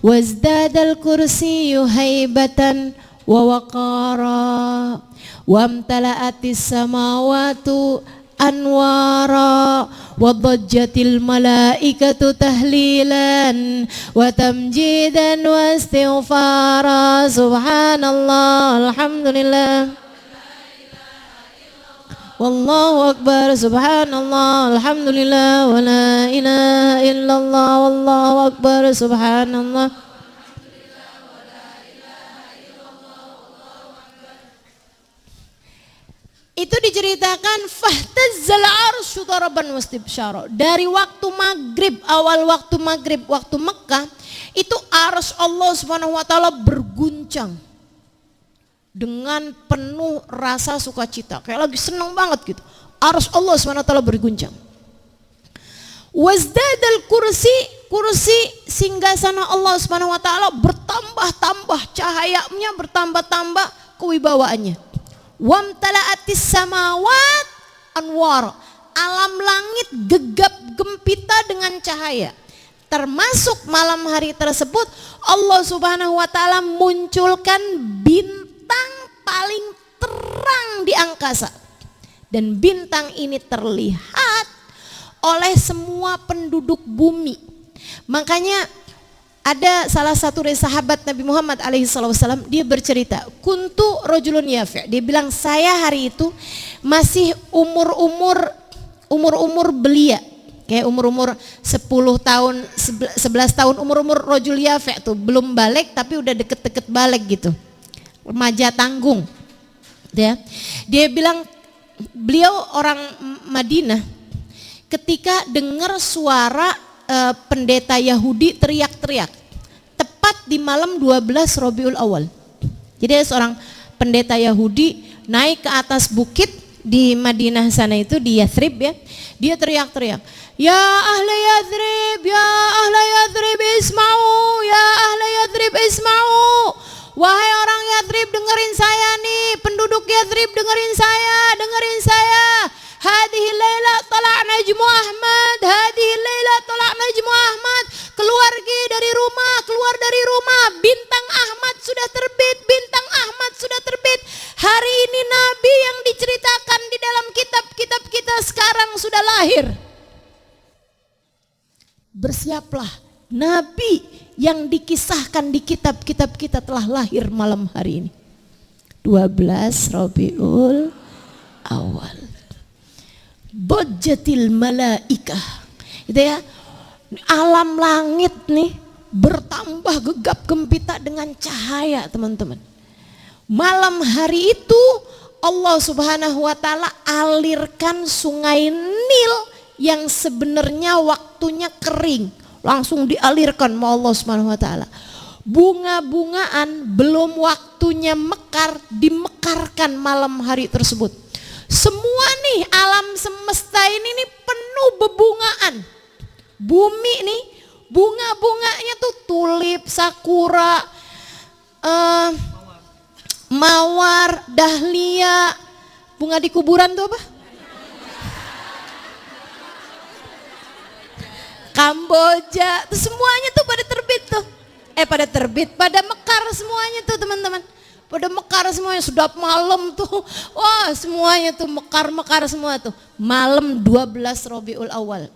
wazdadal kursiyyu haibatan wa waqara wamtala'atis samawatu anwara wa dhajjatil malaikatu tahlilan wa tamjidan wa istighfara subhanallah alhamdulillah wallahu akbar subhanallah alhamdulillah wa la ilaha illallah wallahu akbar subhanallah. Itu diceritakan fahtazzal arsyu daraban wastibsyara. Dari waktu maghrib, awal waktu maghrib, waktu Mekah, itu arsy Allah Subhanahu wa taala berguncang dengan penuh rasa sukacita, kayak lagi senang banget gitu. Arsy Allah Subhanahu wa taala berguncang. Wazdadal kursi singgasana Allah Subhanahu wa taala bertambah-tambah, cahayanya bertambah-tambah, kewibawaannya. Wamtala'atis samawat anwar, alam langit gegap gempita dengan cahaya. Termasuk malam hari tersebut Allah Subhanahu wa taala munculkan bintang paling terang di angkasa, dan bintang ini terlihat oleh semua penduduk bumi. Makanya ada salah satu dari sahabat Nabi Muhammad alaihissalam, dia bercerita, kuntu rojulun yafi'. Dia bilang, saya hari itu masih umur belia, kayak umur 10 tahun, 11 tahun, umur rojul yafi' tuh, belum balik tapi udah deket-deket balik gitu, remaja tanggung. Dia bilang, beliau orang Madinah, ketika dengar suara pendeta Yahudi teriak-teriak tepat di malam 12 Rabiul Awal. Jadi ada seorang pendeta Yahudi naik ke atas bukit di Madinah sana, itu di Yathrib ya. Dia teriak-teriak, ya ahli Yathrib, ya ahli Yathrib isma'u, ya ahli Yathrib isma'u. Wahai orang Yathrib, dengerin saya nih, penduduk Yathrib dengerin saya. Hadhihi laila tala' najmu Ahmad, hadhihi laila tala' najmu Ahmad. Keluar dari rumah, bintang Ahmad sudah terbit, bintang Ahmad sudah terbit. Hari ini Nabi yang diceritakan di dalam kitab-kitab kita sekarang sudah lahir. Bersiaplah, Nabi yang dikisahkan di kitab-kitab kita telah lahir malam hari ini. 12 Rabiul Awal. Dojjatil malaikah, gitu ya, alam langit nih bertambah gegap gempita dengan cahaya, teman-teman. Malam hari itu Allah Subhanahu wa taala alirkan sungai Nil yang sebenarnya waktunya kering, langsung dialirkan sama Allah Subhanahu wa taala. Bunga-bungaan belum waktunya mekar, dimekarkan malam hari tersebut. Semua nih alam semesta ini nih penuh bebungaan. Bumi nih bunga-bunganya tuh tulip, sakura, mawar, dahlia. Bunga di kuburan tuh apa? Kamboja. Tuh semuanya tuh pada terbit, pada mekar semuanya tuh, teman-teman. Pada mekar semuanya, sudah malam tuh, wah semuanya tuh mekar semua tuh. Malam 12 Rabiul Awal.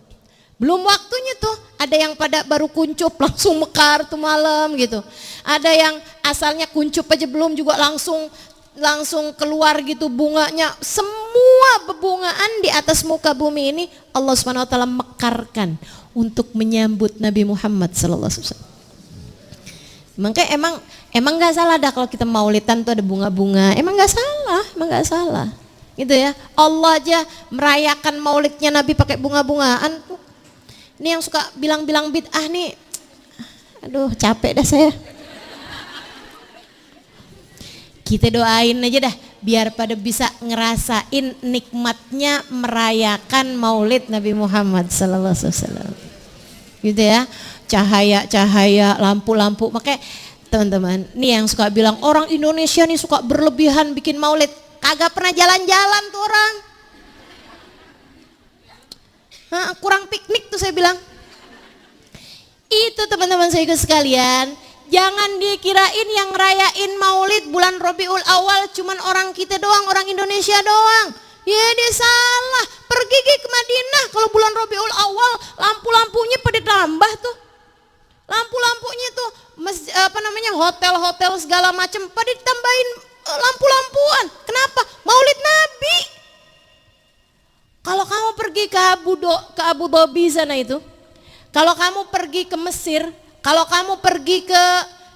Belum waktunya tuh, ada yang pada baru kuncup langsung mekar tuh malam gitu. Ada yang asalnya kuncup aja belum juga langsung keluar gitu bunganya. Semua bebungaan di atas muka bumi ini Allah Subhanahu wa taala mekarkan untuk menyambut Nabi Muhammad sallallahu alaihi wasallam. Makanya emang nggak salah dah kalau kita maulidan tuh ada bunga-bunga, emang nggak salah, gitu ya. Allah aja merayakan maulidnya Nabi pakai bunga-bungaan. Ini yang suka bilang-bilang bid'ah nih, aduh capek dah saya. Kita doain aja dah, biar pada bisa ngerasain nikmatnya merayakan maulid Nabi Muhammad sallallahu alaihi wasallam, gitu ya. Cahaya, lampu-lampu. Makanya teman-teman, nih yang suka bilang orang Indonesia nih suka berlebihan bikin maulid, kagak pernah jalan-jalan tuh orang. Kurang piknik tuh saya bilang. Itu teman-teman saya sekalian, jangan dikirain yang ngerayain maulid bulan Rabiul Awal cuman orang kita doang, orang Indonesia doang. Ya dia salah. Pergi ke Madinah kalau bulan Rabiul Awal, lampu-lampunya pada tambah tuh. Lampu-lampunya tuh hotel-hotel segala macam pada ditambahin lampu-lampuan. Kenapa? Maulid Nabi. Kalau kamu pergi ke Abu Dhabi sana itu, Kalau kamu pergi ke Mesir, kalau kamu pergi ke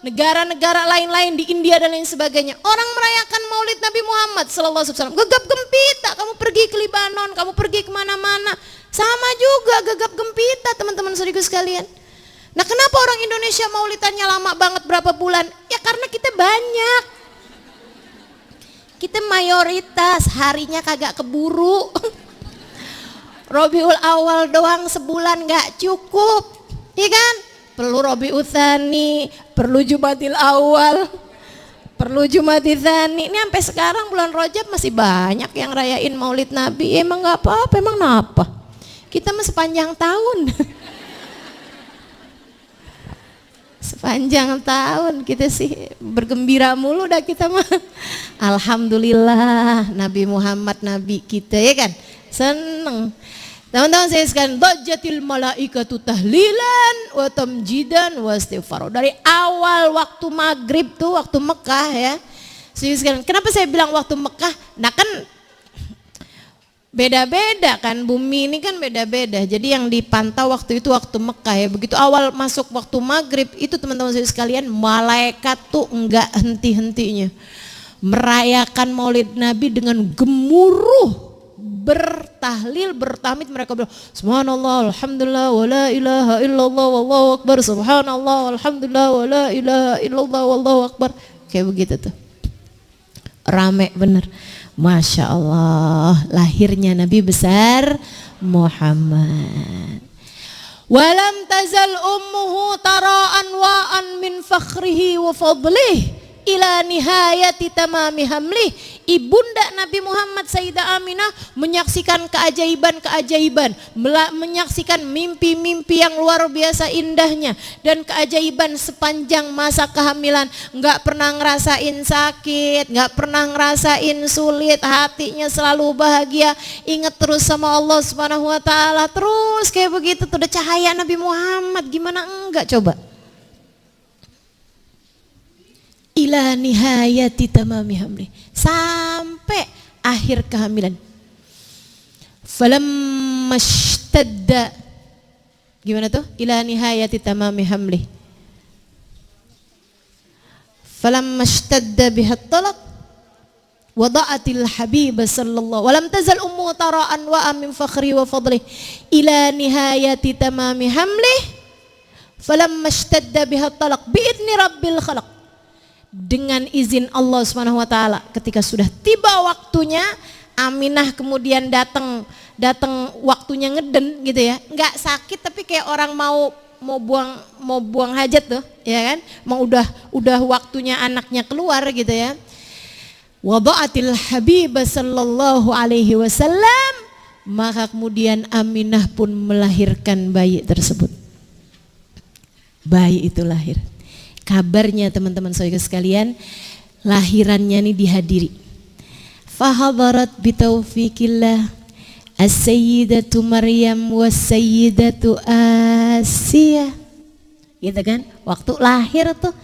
negara-negara lain-lain di India dan lain sebagainya, orang merayakan Maulid Nabi Muhammad sallallahu alaihi wasallam. Gegap gempita. Kamu pergi ke Libanon, kamu pergi kemana-mana, sama juga gegap gempita, teman-teman saudaraku sekalian. Nah, kenapa orang Indonesia Maulidannya lama banget, berapa bulan? Ya karena kita banyak. Kita mayoritas, harinya kagak keburu. Rabiul Awal doang sebulan gak cukup, iya kan? Perlu Rabiul Tsani, perlu Jumadil Awal, perlu Jumadil Tsani. Ini sampai sekarang bulan Rajab masih banyak yang rayain Maulid Nabi. Emang gak apa-apa, emang kenapa? Kita mah sepanjang tahun. Sepanjang tahun kita sih bergembira mulu dah kita mah. Alhamdulillah, Nabi Muhammad Nabi kita, ya kan? Seneng. Teman-teman saya sekalian, dajjatil malaikatu tahlilan wa tamjidan wa istighfar. Dari awal waktu maghrib tuh, waktu Mekah ya. Sekalian, kenapa saya bilang waktu Mekah? Nah kan beda-beda kan, bumi ini kan beda-beda. Jadi yang dipantau waktu itu waktu Mekah ya. Begitu awal masuk waktu maghrib itu, teman-teman saya sekalian, malaikat tuh enggak henti-hentinya merayakan Maulid Nabi dengan gemuruh, bertahlil, bertahmid. Mereka bilang subhanallah alhamdulillah wa la ilaha illallah wallahu akbar, subhanallah alhamdulillah wa la ilaha illallah wallahu akbar. Kayak begitu tuh, rame bener. Masya Allah, lahirnya Nabi besar Muhammad. Walam tazal ummuhu tara'an wa'an min fakhrihi wa fadlih ila nihayati tamami hamlih. Ibunda Nabi Muhammad Sayyidah Aminah menyaksikan keajaiban-keajaiban, menyaksikan mimpi-mimpi yang luar biasa indahnya dan keajaiban sepanjang masa kehamilan. Enggak pernah ngerasain sakit, enggak pernah ngerasain sulit, hatinya selalu bahagia, ingat terus sama Allah Subhanahu wa taala. Terus kayak begitu tuh, udah cahaya Nabi Muhammad, gimana enggak coba? Ila nihayati tamami hamli, sampai akhir kehamilan. Falamma ishtadda, gimana tuh? Ila nihayati tamami hamli. Falamma ishtadda bihat talaq wada'atil habib sallallahu walam tazal ummu tara'an wa min fakhri wa fadlih ila nihayati tamami hamli. Falamma ishtadda bihat talaq bi'idni rabbil khalaq, dengan izin Allah Subhanahu wa taala. Ketika sudah tiba waktunya, Aminah kemudian datang waktunya ngeden gitu ya. Enggak sakit tapi kayak orang mau buang hajat tuh, ya kan? Mau udah waktunya anaknya keluar gitu ya. Wada'atil habib sallallahu alaihi wasallam, maka kemudian Aminah pun melahirkan bayi tersebut. Bayi itu lahir. Kabarnya teman-teman saudara sekalian, lahirannya ini dihadiri. Fahadarat bitaufikillah as-sayyidatu Maryam was-sayyidatu Asiyah. Gitu kan? Waktu lahir tuh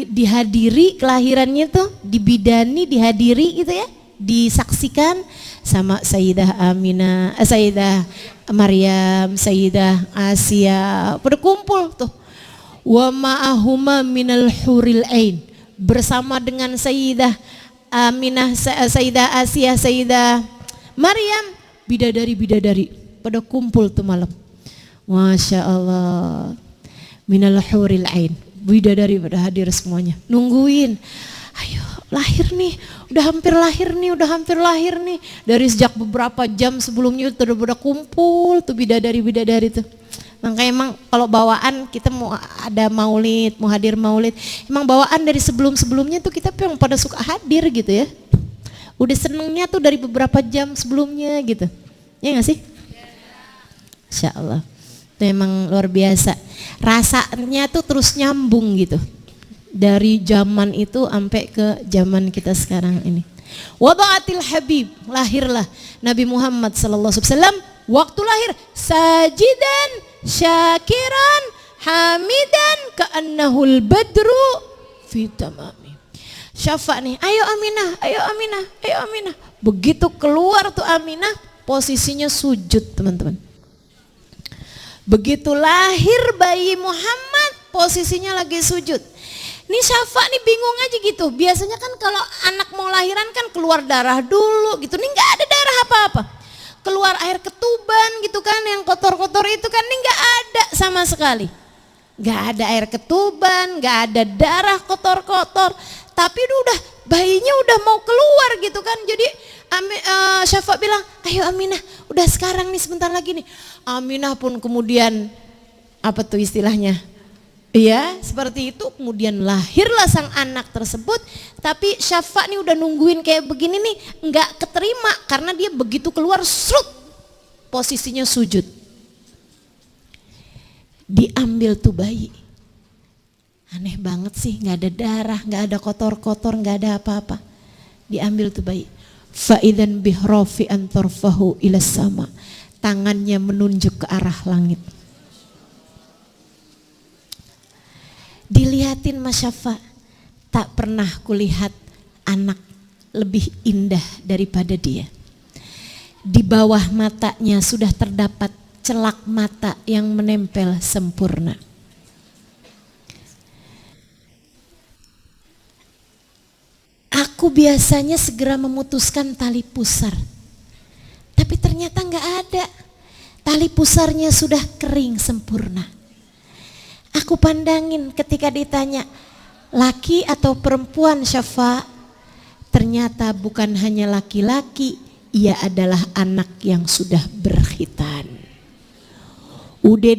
dihadiri, kelahirannya tuh dibidani, dihadiri gitu ya, disaksikan sama Sayyidah Aminah, Sayyidah Maryam, Sayyidah Asiyah, pada kumpul tuh. Wa ma'ahuma minal huril ain, bersama dengan Sayyidah Aminah, Sayyidah Asiyah, Sayyidah Maryam, bidadari-bidadari pada kumpul tuh malam. Masya Allah, minal huril ain, bidadari pada hadir semuanya, nungguin. Ayo lahir nih, udah hampir lahir nih. Dari sejak beberapa jam sebelumnya udah pada kumpul tuh bidadari-bidadari tuh. Makanya emang kalau bawaan kita mau ada maulid, mau hadir maulid, emang bawaan dari sebelum-sebelumnya tuh kita yang pada suka hadir gitu ya. Udah senengnya tuh dari beberapa jam sebelumnya gitu. Ya gak sih? Insya Allah. Itu emang luar biasa. Rasanya tuh terus nyambung gitu. Dari zaman itu sampai ke zaman kita sekarang ini. Wada'atil habib, lahirlah Nabi Muhammad sallallahu alaihi wasallam. Waktu lahir sajidan syakiran hamidan ka'annahul badru fi tamami. Syafa nih, ayo Aminah, ayo Aminah, ayo Aminah. Begitu keluar tuh Aminah, posisinya sujud teman-teman. Begitu lahir bayi Muhammad, posisinya lagi sujud. Nih Syafa nih bingung aja gitu. Biasanya kan kalau anak mau lahiran kan keluar darah dulu gitu. Nih nggak ada darah apa-apa. Keluar air ketuban gitu kan, yang kotor-kotor itu kan nih nggak ada sama sekali. Nggak ada air ketuban, nggak ada darah kotor-kotor. Tapi udah bayinya udah mau keluar gitu kan. Jadi Syafa bilang, ayo Aminah, udah sekarang nih sebentar lagi nih. Aminah pun kemudian apa tuh istilahnya? Iya, seperti itu. Kemudian lahirlah sang anak tersebut. Tapi Syafa nih udah nungguin kayak begini nih, nggak keterima karena dia begitu keluar srut, posisinya sujud. Diambil tuh bayi. Aneh banget sih, nggak ada darah, nggak ada kotor-kotor, nggak ada apa-apa. Diambil tuh bayi. Fa'idan bihrafi'an tarfahu ila sama. Tangannya menunjuk ke arah langit. Dilihatin Mas Syafa, tak pernah kulihat anak lebih indah daripada dia. Di bawah matanya sudah terdapat celak mata yang menempel sempurna. Aku biasanya segera memutuskan tali pusar, tapi ternyata nggak ada. Tali pusarnya sudah kering sempurna. Aku pandangin ketika ditanya, laki atau perempuan Syafa? Ternyata bukan hanya laki-laki, ia adalah anak yang sudah berkhitan. Udah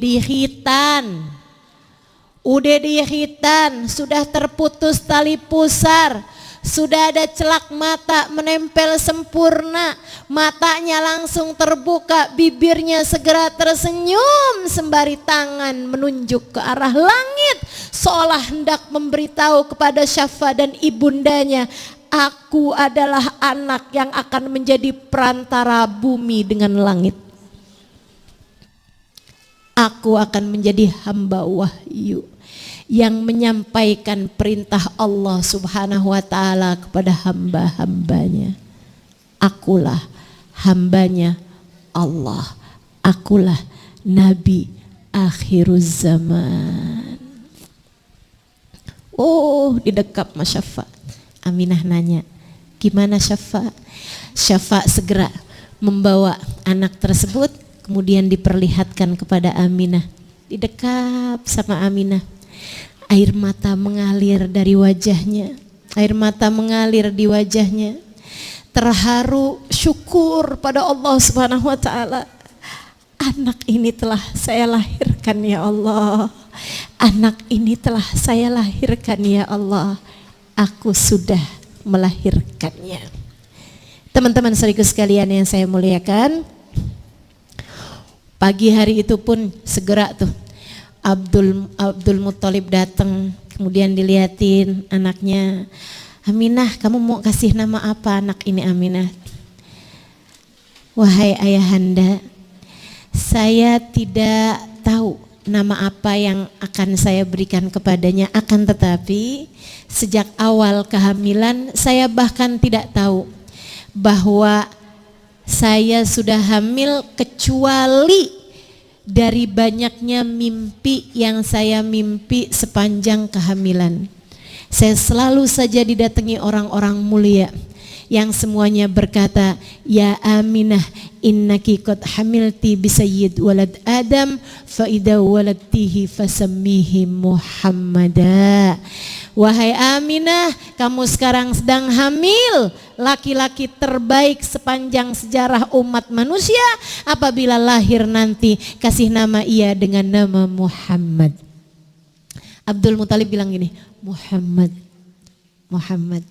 dihitan, sudah terputus tali pusar, sudah ada celak mata menempel sempurna, matanya langsung terbuka, bibirnya segera tersenyum sembari tangan menunjuk ke arah langit, seolah hendak memberitahu kepada Syafa dan ibundanya, aku adalah anak yang akan menjadi perantara bumi dengan langit. Aku akan menjadi hamba wahyu yang menyampaikan perintah Allah Subhanahu wa ta'ala kepada hamba-hambanya. Akulah hambanya Allah. Akulah Nabi akhiruz zaman. Oh, didekap Mas Syafa. Aminah nanya, gimana Syafa? Syafa segera membawa anak tersebut, kemudian diperlihatkan kepada Aminah. Didekap sama Aminah. Air mata mengalir dari wajahnya. Air mata mengalir di wajahnya. Terharu syukur pada Allah Subhanahu wa ta'ala. Anak ini telah saya lahirkan ya Allah. Anak ini telah saya lahirkan ya Allah. Aku sudah melahirkannya. Teman-teman saudaraku sekalian yang saya muliakan, pagi hari itu pun segera tuh Abdul Muthalib datang, kemudian dilihatin anaknya. Aminah, kamu mau kasih nama apa anak ini Aminah? Wahai ayahanda, saya tidak tahu nama apa yang akan saya berikan kepadanya, akan tetapi sejak awal kehamilan saya bahkan tidak tahu bahwa saya sudah hamil kecuali dari banyaknya mimpi yang saya mimpi sepanjang kehamilan. Saya selalu saja didatangi orang-orang mulia yang semuanya berkata, ya Aminah, innaki qad hamilti bisayyid walad Adam fa idza waladtihi fasammihi Muhammada. Wahai Aminah, kamu sekarang sedang hamil laki-laki terbaik sepanjang sejarah umat manusia. Apabila lahir nanti, kasih nama ia dengan nama Muhammad. Abdul Muthalib bilang gini, Muhammad, Muhammad,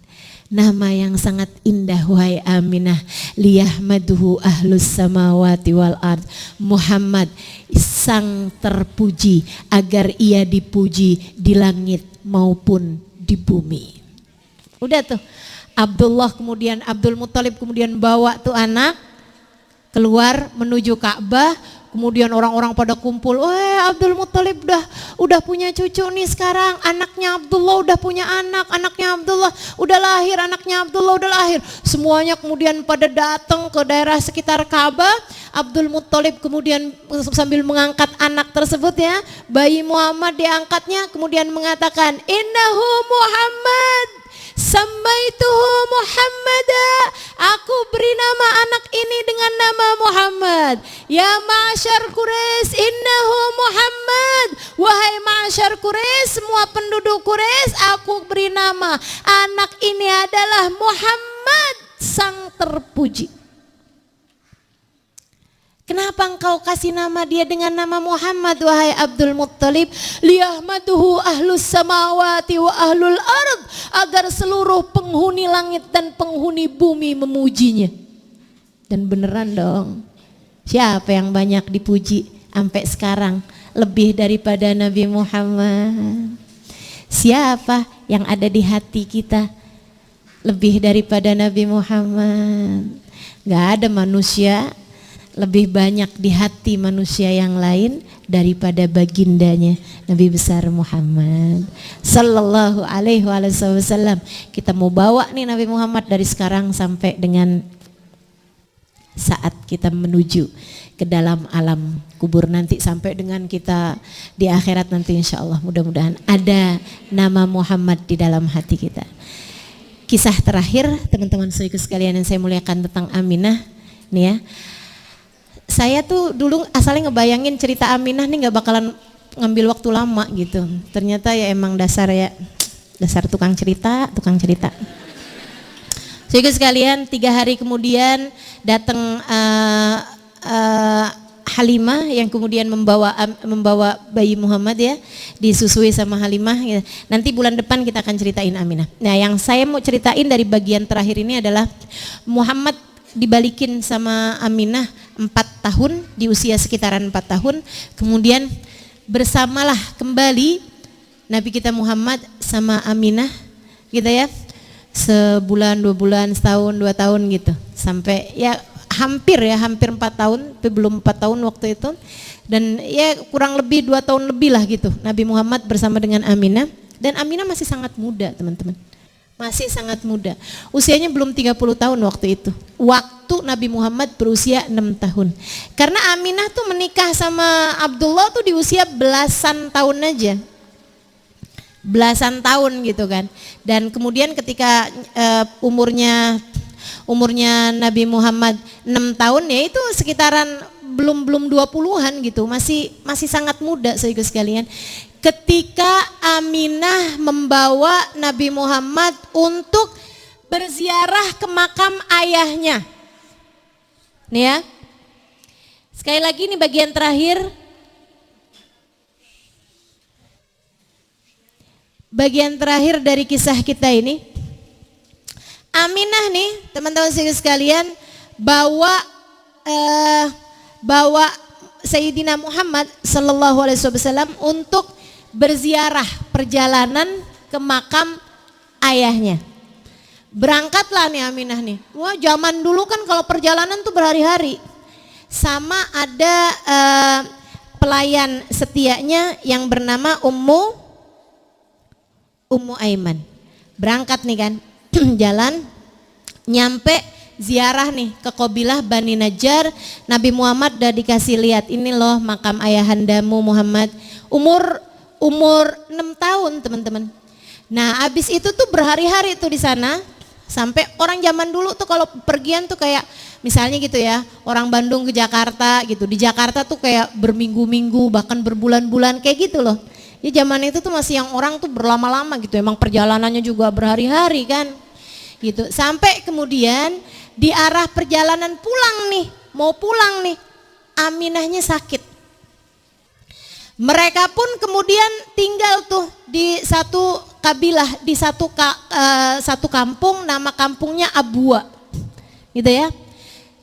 nama yang sangat indah wahai Aminah. Liyahmaduhu ahlus samawati wal ard. Muhammad, sang terpuji, agar ia dipuji di langit maupun di bumi. Udah tuh, Abdul Muthalib kemudian bawa tuh anak keluar menuju Ka'bah. Kemudian orang-orang pada kumpul, Abdul Muthalib udah punya cucu nih sekarang, anaknya Abdullah udah punya anak, anaknya Abdullah udah lahir, anaknya Abdullah udah lahir. Semuanya kemudian pada datang ke daerah sekitar Ka'bah. Abdul Muthalib kemudian sambil mengangkat anak tersebut ya, bayi Muhammad diangkatnya, kemudian mengatakan, Innahu Muhammad, Sammaituhu Muhammada, aku beri nama anak ini dengan nama Muhammad. Ya ma'asyar Quraisy, innahu Muhammad, wahai ma'asyar Quraisy, semua penduduk Quraisy, aku beri nama anak ini adalah Muhammad, sang terpuji. Kenapa engkau kasih nama dia dengan nama Muhammad, wahai Abdul Muthalib? Liyahmaduhu ahlus samawati wa ahlul ard, agar seluruh penghuni langit dan penghuni bumi memujinya. Dan beneran dong, siapa yang banyak dipuji sampai sekarang lebih daripada Nabi Muhammad? Siapa yang ada di hati kita lebih daripada Nabi Muhammad? Gak ada manusia lebih banyak di hati manusia yang lain daripada bagindanya Nabi besar Muhammad sallallahu alaihi wasallam. Kita mau bawa nih Nabi Muhammad dari sekarang sampai dengan saat kita menuju ke dalam alam kubur nanti, sampai dengan kita di akhirat nanti, insya Allah mudah-mudahan ada nama Muhammad di dalam hati kita. Kisah terakhir teman-teman saudaraku sekalian yang saya muliakan tentang Aminah nih ya. Saya tuh dulu asalnya ngebayangin cerita Aminah nih gak bakalan ngambil waktu lama gitu. Ternyata ya emang dasar tukang cerita. Saudara sekalian, 3 hari kemudian datang Halimah yang kemudian membawa bayi Muhammad ya, disusui sama Halimah gitu. Nanti bulan depan kita akan ceritain Aminah. Nah, yang saya mau ceritain dari bagian terakhir ini adalah Muhammad dibalikin sama Aminah 4 tahun, di usia sekitaran 4 tahun, kemudian bersamalah kembali Nabi kita Muhammad sama Aminah gitu ya, sebulan, 2 bulan, setahun, 2 tahun gitu, sampai ya hampir 4 tahun, tapi belum 4 tahun waktu itu, dan ya kurang lebih 2 tahun lebih lah gitu Nabi Muhammad bersama dengan Aminah. Dan Aminah masih sangat muda teman-teman, masih sangat muda, usianya belum 30 tahun waktu itu, waktu Nabi Muhammad berusia 6 tahun. Karena Aminah tuh menikah sama Abdullah tuh di usia belasan tahun aja, belasan tahun gitu kan. Dan kemudian ketika umurnya Nabi Muhammad 6 tahun, ya itu sekitaran belum 20-an gitu, masih sangat muda saudara sekalian. Ketika Aminah membawa Nabi Muhammad untuk berziarah ke makam ayahnya. Nih ya. Sekali lagi nih bagian terakhir. Bagian terakhir dari kisah kita ini. Aminah nih teman-teman sekalian bawa Sayyidina Muhammad sallallahu alaihi wasallam untuk berziarah, perjalanan ke makam ayahnya. Berangkatlah nih Aminah nih. Wah, zaman dulu kan kalau perjalanan tuh berhari-hari. Sama ada pelayan setianya yang bernama Ummu Aiman. Berangkat nih kan, jalan, nyampe ziarah nih ke kabilah Bani Najjar. Nabi Muhammad udah dikasih lihat, ini loh makam ayahandamu Muhammad. Umur 6 tahun teman-teman. Nah abis itu tuh berhari-hari tuh di sana, sampai orang zaman dulu tuh kalau pergian tuh kayak misalnya gitu ya, orang Bandung ke Jakarta gitu, di Jakarta tuh kayak berminggu-minggu bahkan berbulan-bulan kayak gitu loh. Ya zaman itu tuh masih yang orang tuh berlama-lama gitu, emang perjalanannya juga berhari-hari kan gitu. Sampai kemudian di arah perjalanan pulang nih, mau pulang nih, Aminahnya sakit. Mereka pun kemudian tinggal tuh di satu kabilah, di satu kampung, nama kampungnya Abwa, gitu ya.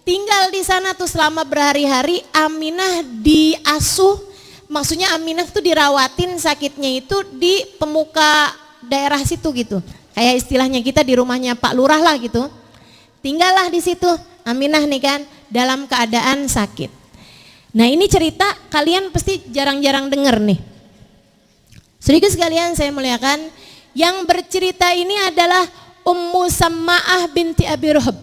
Tinggal di sana tuh selama berhari-hari. Aminah diasuh, maksudnya Aminah tuh dirawatin sakitnya itu di pemuka daerah situ gitu. Kayak istilahnya kita di rumahnya Pak Lurah lah gitu. Tinggallah di situ Aminah nih kan, dalam keadaan sakit. Nah ini cerita kalian pasti jarang-jarang dengar nih. Sedikit sekalian saya muliakan, yang bercerita ini adalah Ummu Samma'ah binti Abi Rohab.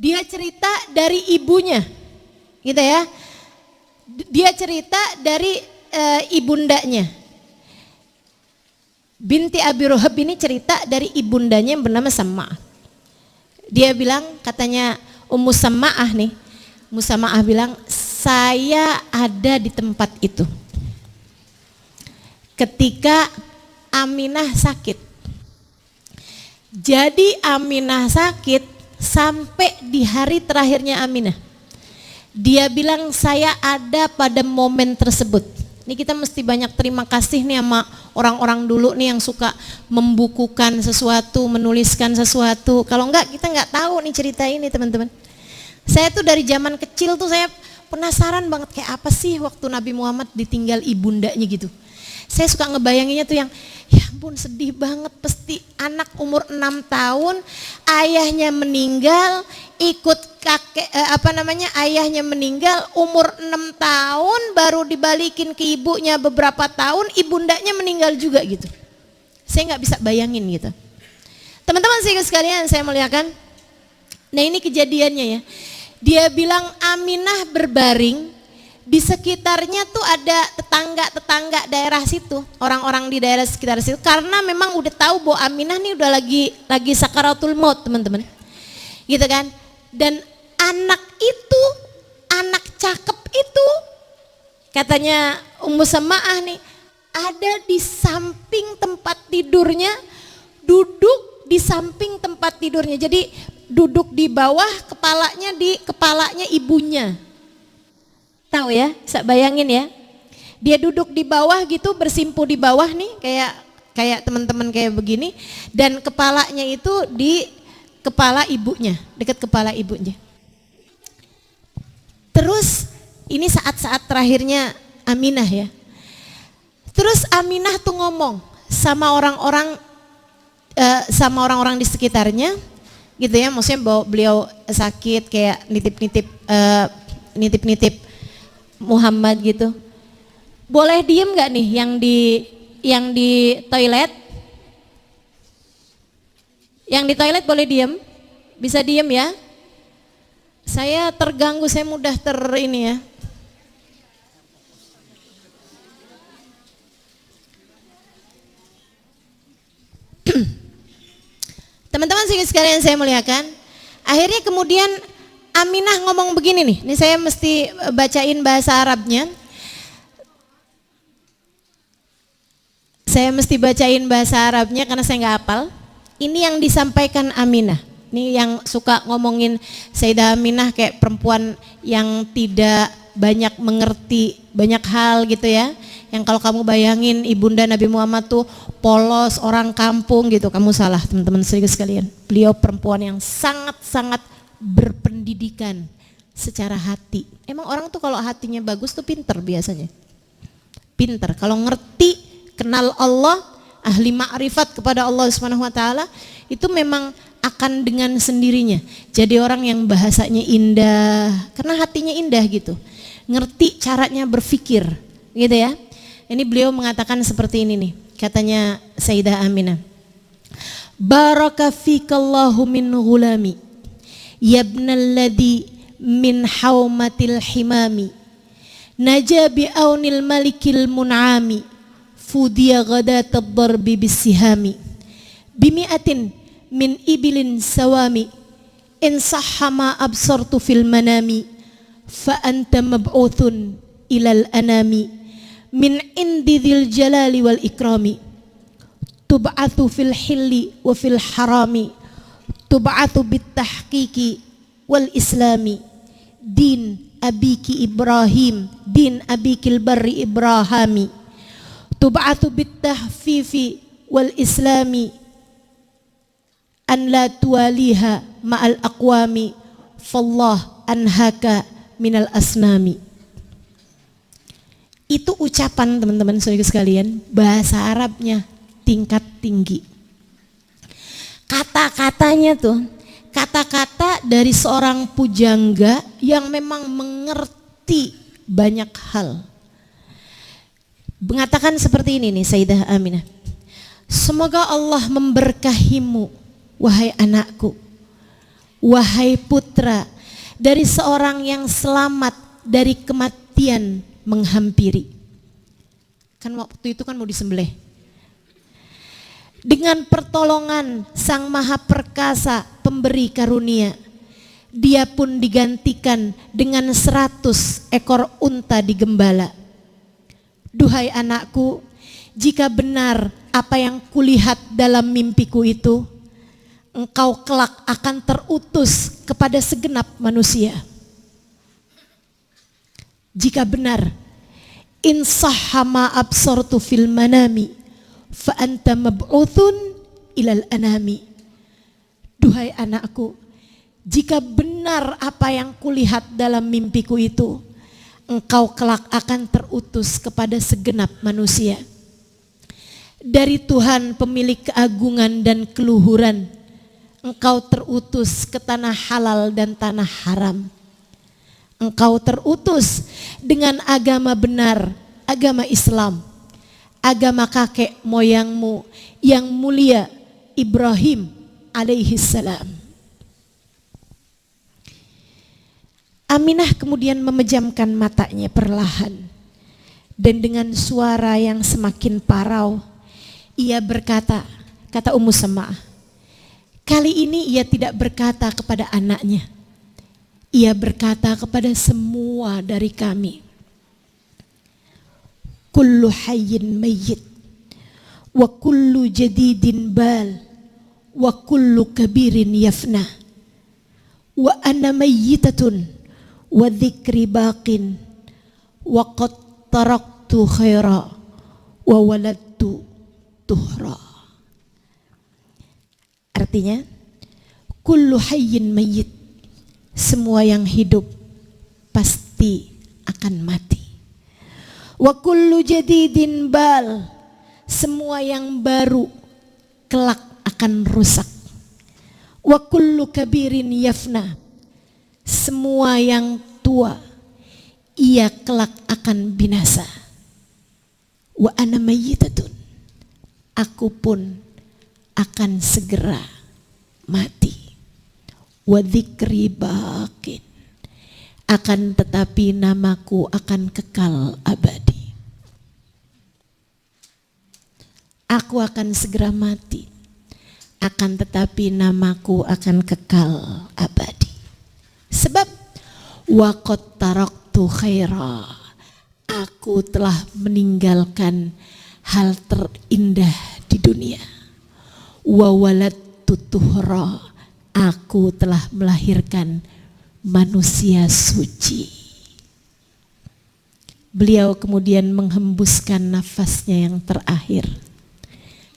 Dia cerita dari ibunya, gitu ya. Dia cerita dari ibundanya. Binti Abi Rohab ini cerita dari ibundanya yang bernama Samma'ah. Dia bilang, katanya Ummu Samma'ah nih, Ummu Samma'ah bilang, saya ada di tempat itu ketika Aminah sakit. Jadi Aminah sakit sampai di hari terakhirnya Aminah. Dia bilang saya ada pada momen tersebut. Ini kita mesti banyak terima kasih nih sama orang-orang dulu nih yang suka membukukan sesuatu, menuliskan sesuatu. Kalau enggak kita enggak tahu nih cerita ini teman-teman. Saya tuh dari zaman kecil tuh saya penasaran banget kayak apa sih waktu Nabi Muhammad ditinggal ibundanya gitu. Saya suka ngebayanginnya tuh yang ya ampun sedih banget, pasti anak umur 6 tahun ayahnya meninggal, ikut kakek ayahnya meninggal umur 6 tahun baru dibalikin ke ibunya beberapa tahun, ibundanya meninggal juga gitu. Saya nggak bisa bayangin gitu. Teman-teman sekalian saya muliakan. Nah ini kejadiannya ya. Dia bilang Aminah berbaring, di sekitarnya tuh ada tetangga-tetangga daerah situ, orang-orang di daerah sekitar situ, karena memang udah tahu bahwa Aminah nih udah lagi sakaratul maut teman-teman, gitu kan. Dan anak itu, anak cakep itu, katanya Ummu Samma'ah nih, ada di samping tempat tidurnya, duduk di samping tempat tidurnya, jadi duduk di bawah, kepalanya di kepalanya ibunya. Tahu ya, bisa bayangin ya. Dia duduk di bawah gitu, bersimpu di bawah nih, kayak teman-teman kayak begini, dan kepalanya itu di kepala ibunya, dekat kepala ibunya. Terus ini saat-saat terakhirnya Aminah ya. Terus Aminah tuh ngomong sama orang-orang di sekitarnya, gitu ya, maksudnya bahwa beliau sakit kayak nitip-nitip Muhammad gitu. Boleh diem nggak nih yang di toilet? Yang di toilet boleh diem? Bisa diem ya? Saya terganggu, saya mudah ini ya. Teman-teman sekalian saya muliakan, akhirnya kemudian Aminah ngomong begini nih, ini saya mesti bacain bahasa Arabnya. Saya mesti bacain bahasa Arabnya karena saya nggak hafal. Ini yang disampaikan Aminah. Ini yang suka ngomongin Sayyidah Aminah kayak perempuan yang tidak banyak mengerti banyak hal gitu ya. Yang kalau kamu bayangin ibunda Nabi Muhammad tuh polos, orang kampung gitu, kamu salah teman-teman sekalian. Beliau perempuan yang sangat-sangat berpendidikan secara hati. Emang orang tuh kalau hatinya bagus tuh pinter biasanya. Pinter, kalau ngerti, kenal Allah, ahli ma'rifat kepada Allah Subhanahu wa taala, itu memang akan dengan sendirinya jadi orang yang bahasanya indah karena hatinya indah gitu. Ngerti caranya berpikir, gitu ya. Ini beliau mengatakan seperti ini nih, katanya Sayyidah Aminah. Baraka fikallahu min ghulami yabnalladhi min haumatil himami naja bi'aunil malikil mun'ami fudiya ghadatad darbi bisihami bimi'atin min ibilin sawami in sahha ma absartu fil manami fa anta mab'uthun ilal anami min indi dzil jalali wal ikrami tub'atsu fil hilli wa fil harami tub'atsu bit tahqiqi wal islami din abiki Ibrahim din abikil barri Ibrahami tub'atsu bit tahfifi wal islami an la tuwaliha ma'al aqwami fallah anhaka minal asnami. Itu ucapan teman-teman saudara sekalian, bahasa Arabnya tingkat tinggi. Kata-katanya tuh, kata-kata dari seorang pujangga yang memang mengerti banyak hal. Mengatakan seperti ini nih Sayyidah Aminah. Semoga Allah memberkahimu wahai anakku, wahai putra, dari seorang yang selamat dari kematian menghampiri. Kan waktu itu kan mau disembelih. Dengan pertolongan Sang Maha Perkasa pemberi karunia, dia pun digantikan dengan 100 ekor unta digembala. Duhai anakku, jika benar apa yang kulihat dalam mimpiku itu, engkau kelak akan terutus kepada segenap manusia. Jika benar, in sahha ma absartu fil manami fa anta mab'utsun ilal anami. Duhai anakku, jika benar apa yang kulihat dalam mimpiku itu, engkau kelak akan terutus kepada segenap manusia. Dari Tuhan pemilik keagungan dan keluhuran, engkau terutus ke tanah halal dan tanah haram. Engkau terutus dengan agama benar, agama Islam, agama kakek moyangmu yang mulia Ibrahim alaihissalam. Aminah kemudian memejamkan matanya perlahan, dan dengan suara yang semakin parau ia berkata, kata Ummu Sama'ah, kali ini ia tidak berkata kepada anaknya, ia berkata kepada semua dari kami. Kullu hayyin mayyit wa kullu jadidin bal wa kullu kabirin yafna wa ana mayyitatun wa dzikri baqin wa qad taraktu khaira wa waladtu tuhra. Artinya, kullu hayyin mayyit, semua yang hidup pasti akan mati. Wa kullu jadidin bal, semua yang baru kelak akan rusak. Wa kullu kabirin yafna, semua yang tua ia kelak akan binasa. Wa ana mayyitatun, aku pun akan segera mati. Wa dzikri baqin, akan tetapi namaku akan kekal abadi. Aku akan segera mati, akan tetapi namaku akan kekal abadi. Sebab wa qad taraktu khaira, aku telah meninggalkan hal terindah di dunia. Wa waladtu tuhra, aku telah melahirkan manusia suci. Beliau kemudian menghembuskan nafasnya yang terakhir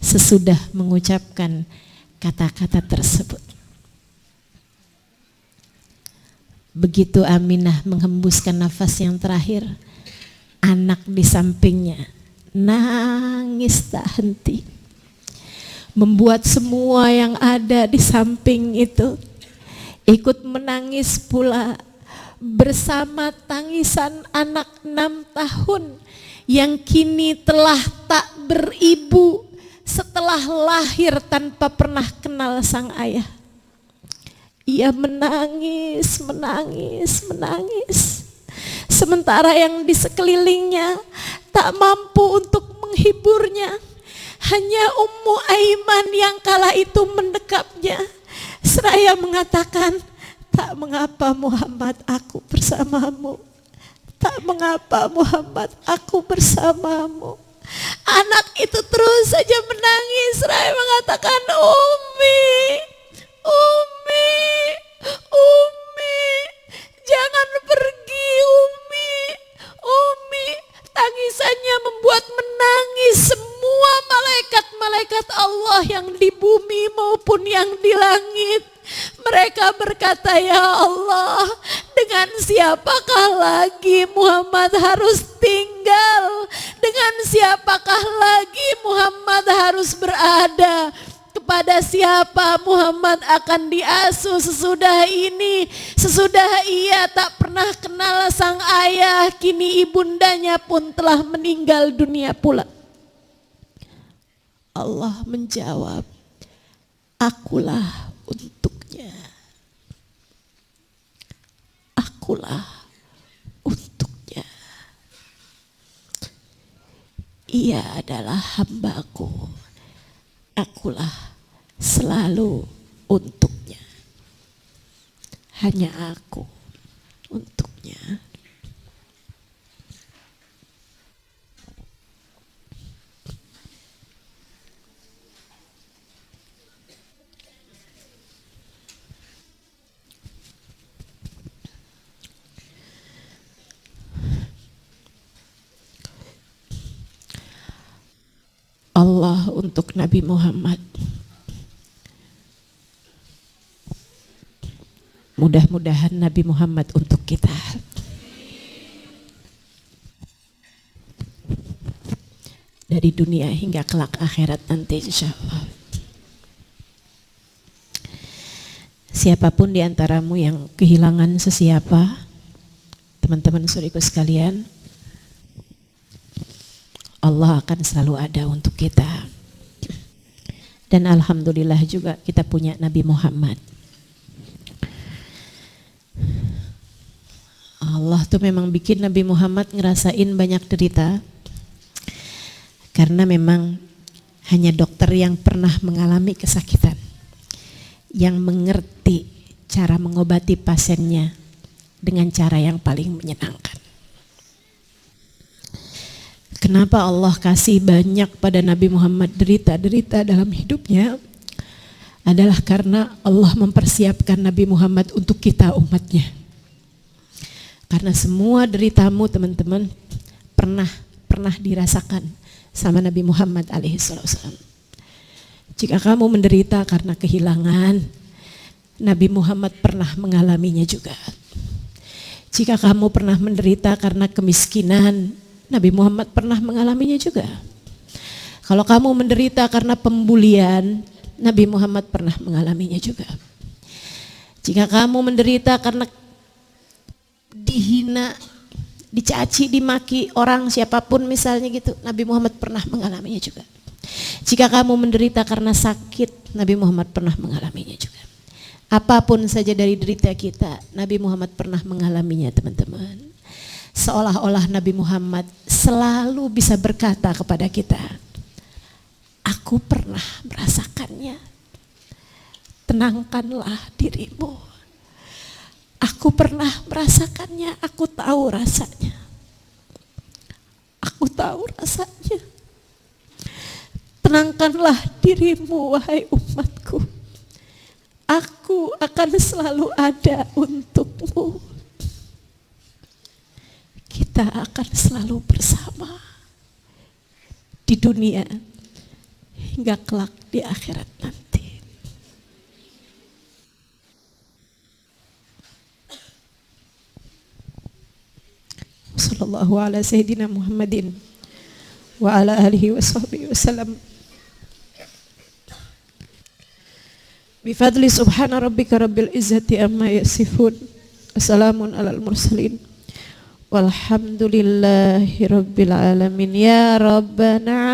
sesudah mengucapkan kata-kata tersebut. Begitu Aminah menghembuskan nafas yang terakhir, anak di sampingnya nangis tak henti, membuat semua yang ada di samping itu ikut menangis pula bersama tangisan anak 6 tahun yang kini telah tak beribu setelah lahir tanpa pernah kenal sang ayah. Ia menangis, menangis, menangis. Sementara yang di sekelilingnya tak mampu untuk menghiburnya. Hanya Ummu Aiman yang kala itu mendekapnya seraya mengatakan, tak mengapa Muhammad, aku bersamamu. Tak mengapa Muhammad, aku bersamamu. Anak itu terus saja menangis seraya mengatakan, Umi, Umi, Umi, jangan pergi Umi, Umi. Tangisannya membuat menangis semua malaikat-malaikat Allah yang di bumi maupun yang di langit. Mereka berkata, ya Allah, dengan siapakah lagi Muhammad harus tinggal? Dengan siapakah lagi Muhammad harus berada? kepada siapa Muhammad akan diasuh sesudah ini, sesudah ia tak pernah kenal sang ayah, kini ibundanya pun telah meninggal dunia pula. Allah menjawab, akulah untuknya. Akulah untuknya. Ia adalah hambaku. Akulah selalu untuknya. Hanya aku untuknya. Allah untuk Nabi Muhammad. Mudah-mudahan Nabi Muhammad untuk kita. Dari dunia hingga kelak akhirat nanti insyaallah. Siapapun di antaramu yang kehilangan sesiapa, teman-teman saudaraku sekalian, Allah akan selalu ada untuk kita. Dan alhamdulillah juga kita punya Nabi Muhammad. Allah tuh memang bikin Nabi Muhammad ngerasain banyak derita. Karena memang hanya dokter yang pernah mengalami kesakitan, yang mengerti cara mengobati pasiennya dengan cara yang paling menyenangkan. Kenapa Allah kasih banyak pada Nabi Muhammad derita-derita dalam hidupnya? Adalah karena Allah mempersiapkan Nabi Muhammad untuk kita umatnya. Karena semua deritamu teman-teman pernah dirasakan sama Nabi Muhammad alaihissalam. Jika kamu menderita karena kehilangan, Nabi Muhammad pernah mengalaminya juga. Jika kamu pernah menderita karena kemiskinan, Nabi Muhammad pernah mengalaminya juga. Kalau kamu menderita karena pembulian, Nabi Muhammad pernah mengalaminya juga. Jika kamu menderita karena dihina, dicaci, dimaki orang siapapun misalnya gitu, Nabi Muhammad pernah mengalaminya juga. Jika kamu menderita karena sakit, Nabi Muhammad pernah mengalaminya juga. Apapun saja dari derita kita, Nabi Muhammad pernah mengalaminya teman-teman. Seolah-olah Nabi Muhammad selalu bisa berkata kepada kita, aku pernah merasakannya. Tenangkanlah dirimu. Aku pernah merasakannya, aku tahu rasanya. Aku tahu rasanya. Tenangkanlah dirimu wahai umatku. Aku akan selalu ada untukmu. Kita akan selalu bersama di dunia hingga kelak di akhirat nanti. Sallallahu ala sayyidina Muhammadin wa ala alihi wa sahbihi wasallam. Bifadli subhana rabbika rabbil izzati amma yasifun. Wassalamun alal mursalin. Walhamdulillahi rabbil alamin ya rabbana.